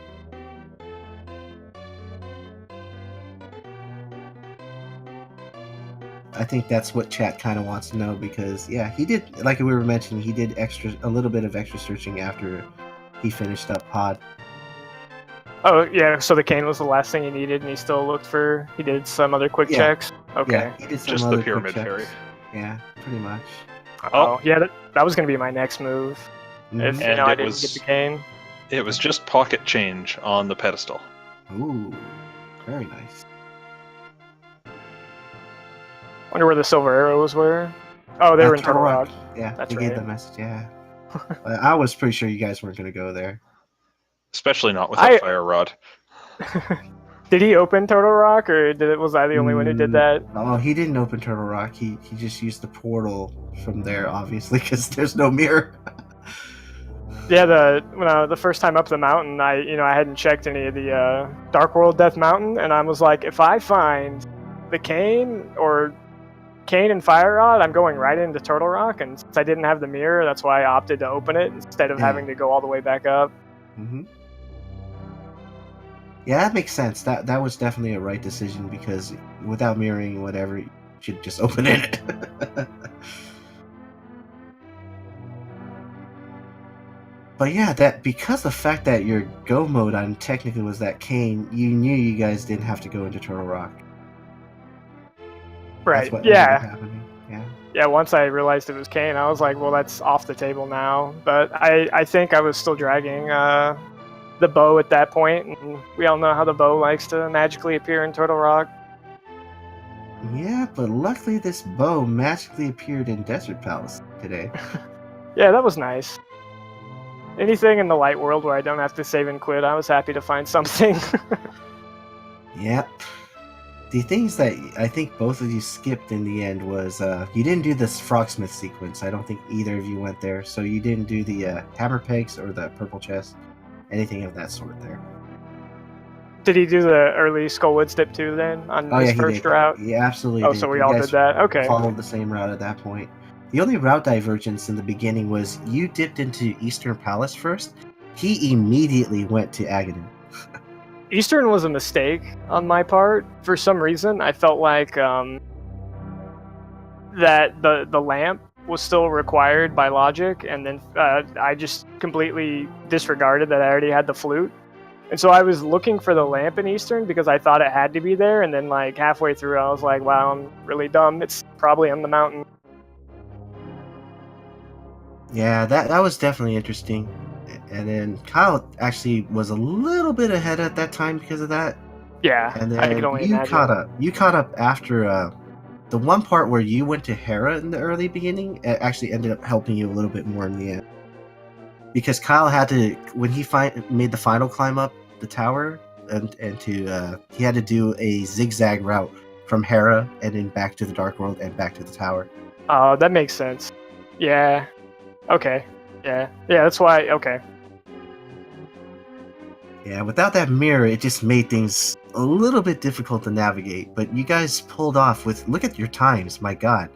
I think that's what chat kind of wants to know because, yeah, he did, like we were mentioning, he did a little bit of extra searching after he finished up Pod.
Oh yeah, so the cane was the last thing he needed, and he did some other quick checks. Okay.
Yeah, he did some
Just
other
the pyramid
quick
fairy.
checks. Yeah, pretty much.
Oh yeah, that was gonna be my next move. If
And
I
it
didn't
was-
get the cane.
It was just pocket change on the pedestal.
Ooh, very nice.
Wonder where the silver arrows were. Oh, they were in Turtle Rock.
Yeah,
That's
he gave
right.
the message. Yeah, I was pretty sure you guys weren't going to go there.
Especially not with a fire rod.
Did he open Turtle Rock, or was I the only one who did that?
Oh, he didn't open Turtle Rock. He just used the portal from there, obviously, because there's no mirror.
Yeah, the first time up the mountain, I hadn't checked any of the Dark World Death Mountain, and I was like, if I find the cane and Fire Rod, I'm going right into Turtle Rock, and since I didn't have the mirror, that's why I opted to open it instead of having to go all the way back up.
Mm-hmm. Yeah, that makes sense. That was definitely a right decision because without mirroring whatever, you should just open it. But yeah, because the fact that your go mode on technically was that cane, you knew you guys didn't have to go into Turtle Rock.
Right.
That's what ended up happening. Yeah.
Yeah, once I realized it was cane, I was like, well, that's off the table now. But I think I was still dragging the bow at that point, and we all know how the bow likes to magically appear in Turtle Rock.
Yeah, but luckily this bow magically appeared in Desert Palace today.
Yeah, that was nice. Anything in the light world where I don't have to save and quit, I was happy to find something.
Yep. The things that I think both of you skipped in the end was you didn't do this Frogsmith sequence. I don't think either of you went there. So you didn't do the hammer pegs or the purple chest, anything of that sort there.
Did he do the early Skullwood Step too then on his first route?
Yeah, absolutely.
Oh, so we all did that? Okay.
Followed the same route at that point. The only route divergence in the beginning was you dipped into Eastern Palace first. He immediately went to Agadir.
Eastern was a mistake on my part. For some reason, I felt like that the lamp was still required by logic, and then I just completely disregarded that I already had the flute. And so I was looking for the lamp in Eastern because I thought it had to be there, and then like halfway through I was like, wow, I'm really dumb. It's probably on the mountain.
Yeah, that was definitely interesting. And then Kyle actually was a little bit ahead at that time because of that.
Yeah,
and then
I could only imagine.
You caught up after the one part where you went to Hera in the early beginning. It actually ended up helping you a little bit more in the end. Because Kyle had to, when he made the final climb up the tower, he had to do a zigzag route from Hera and then back to the Dark World and back to the tower.
Oh, that makes sense. Yeah. Okay. Yeah. Yeah, that's why. Okay.
Yeah, without that mirror, it just made things a little bit difficult to navigate. But you guys pulled off look at your times, my god.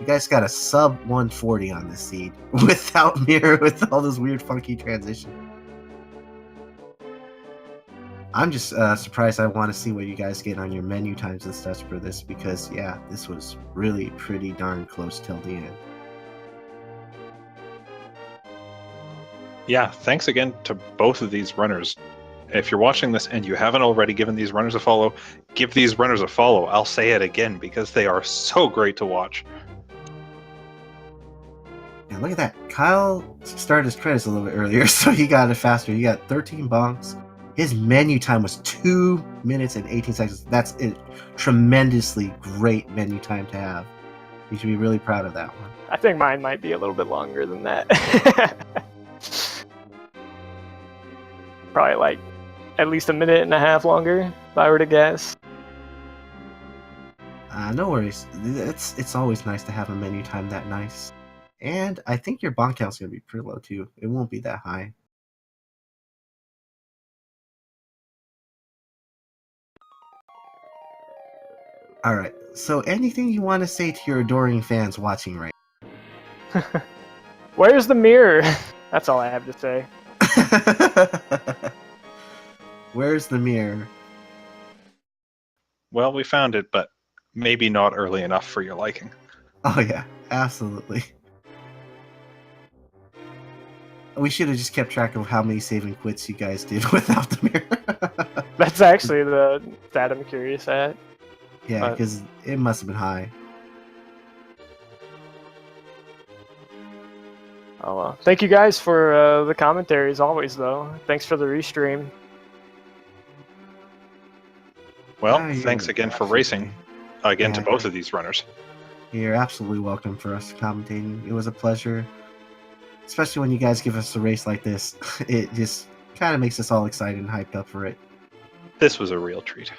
You guys got a sub 140 on this seed without mirror, with all those weird funky transitions. I'm just surprised. I want to see what you guys get on your menu times and stuff for this because, yeah, this was really pretty darn close till the end.
Yeah, thanks again to both of these runners. If you're watching this and you haven't already given these runners a follow, give these runners a follow. I'll say it again because they are so great to watch.
And look at that. Kyle started his credits a little bit earlier, so he got it faster. He got 13 bonks. His menu time was 2 minutes and 18 seconds. That's a tremendously great menu time to have. You should be really proud of that one.
I think mine might be a little bit longer than that. Probably like at least a minute and a half longer, if I were to guess.
No worries. It's always nice to have a menu time that nice. And I think your bonk count's going to be pretty low, too. It won't be that high. Alright, so anything you want to say to your adoring fans watching right
Where's the mirror? That's all I have to say.
Where's the mirror?
Well, we found it, but maybe not early enough for your liking.
Oh yeah, absolutely. We should have just kept track of how many save and quits you guys did without the mirror.
That's actually the stat I'm curious at.
Yeah, because it must have been high.
Oh well. Thank you guys for the commentaries always, though. Thanks for the restream.
Well,
Oh,
thanks
you're
again for
absolutely-
racing. Again to
Yeah.
both of these runners.
You're absolutely welcome for us commentating. It was a pleasure. Especially when you guys give us a race like this. It just kind of makes us all excited and hyped up for it.
This was a real treat.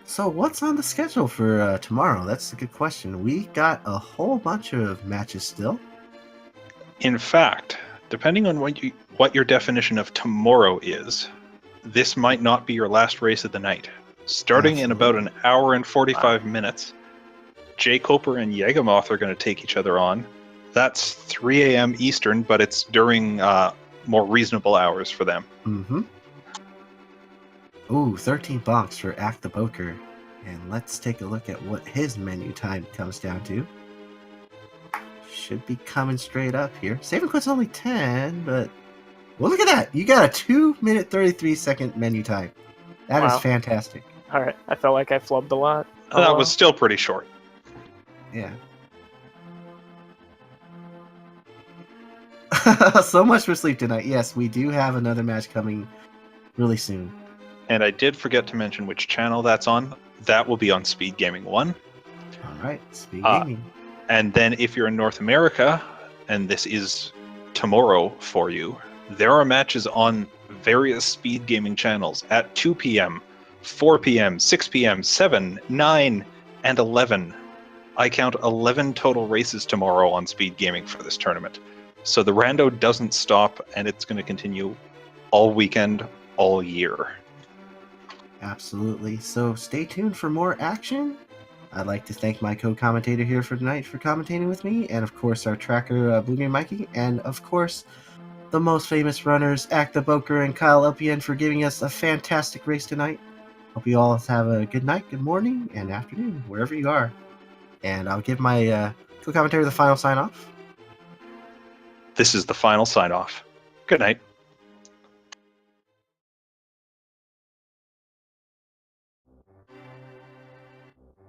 So what's on the schedule for tomorrow? That's a good question. We got a whole bunch of matches still.
In fact, depending on what your definition of tomorrow is, this might not be your last race of the night. Starting in about an hour and 45 minutes, Jay Coper and Yegamoth are going to take each other on. That's 3 a.m. Eastern, but it's during more reasonable hours for them.
Mm-hmm. Ooh, 13 bonks for Acktheboker. And let's take a look at what his menu time comes down to. Should be coming straight up here. Saving quit's only 10, but... Well, look at that! You got a 2 minute 33 second menu time. That is
Wow.
fantastic.
Alright, I felt like I flubbed a lot.
That was still pretty short.
Yeah. So much for sleep tonight. Yes, we do have another match coming really soon.
And I did forget to mention which channel that's on. That will be on Speed Gaming 1.
Alright, Speed
Ah.
Gaming.
And then if you're in North America, and this is tomorrow for you, there are matches on various Speed Gaming channels at 2 p.m., 4 p.m., 6 p.m., 7, 9, and 11. I count 11 total races tomorrow on Speed Gaming for this tournament. So the rando doesn't stop, and it's going to continue all weekend, all year.
Absolutely. So stay tuned for more action. I'd like to thank my co-commentator here for tonight for commentating with me, and of course our tracker, Blue Game Mikey, and of course the most famous runners, Acktheboker and Kyle LPN, for giving us a fantastic race tonight. Hope you all have a good night, good morning, and afternoon, wherever you are. And I'll give my co-commentator the final sign-off.
This is the final sign-off. Good night.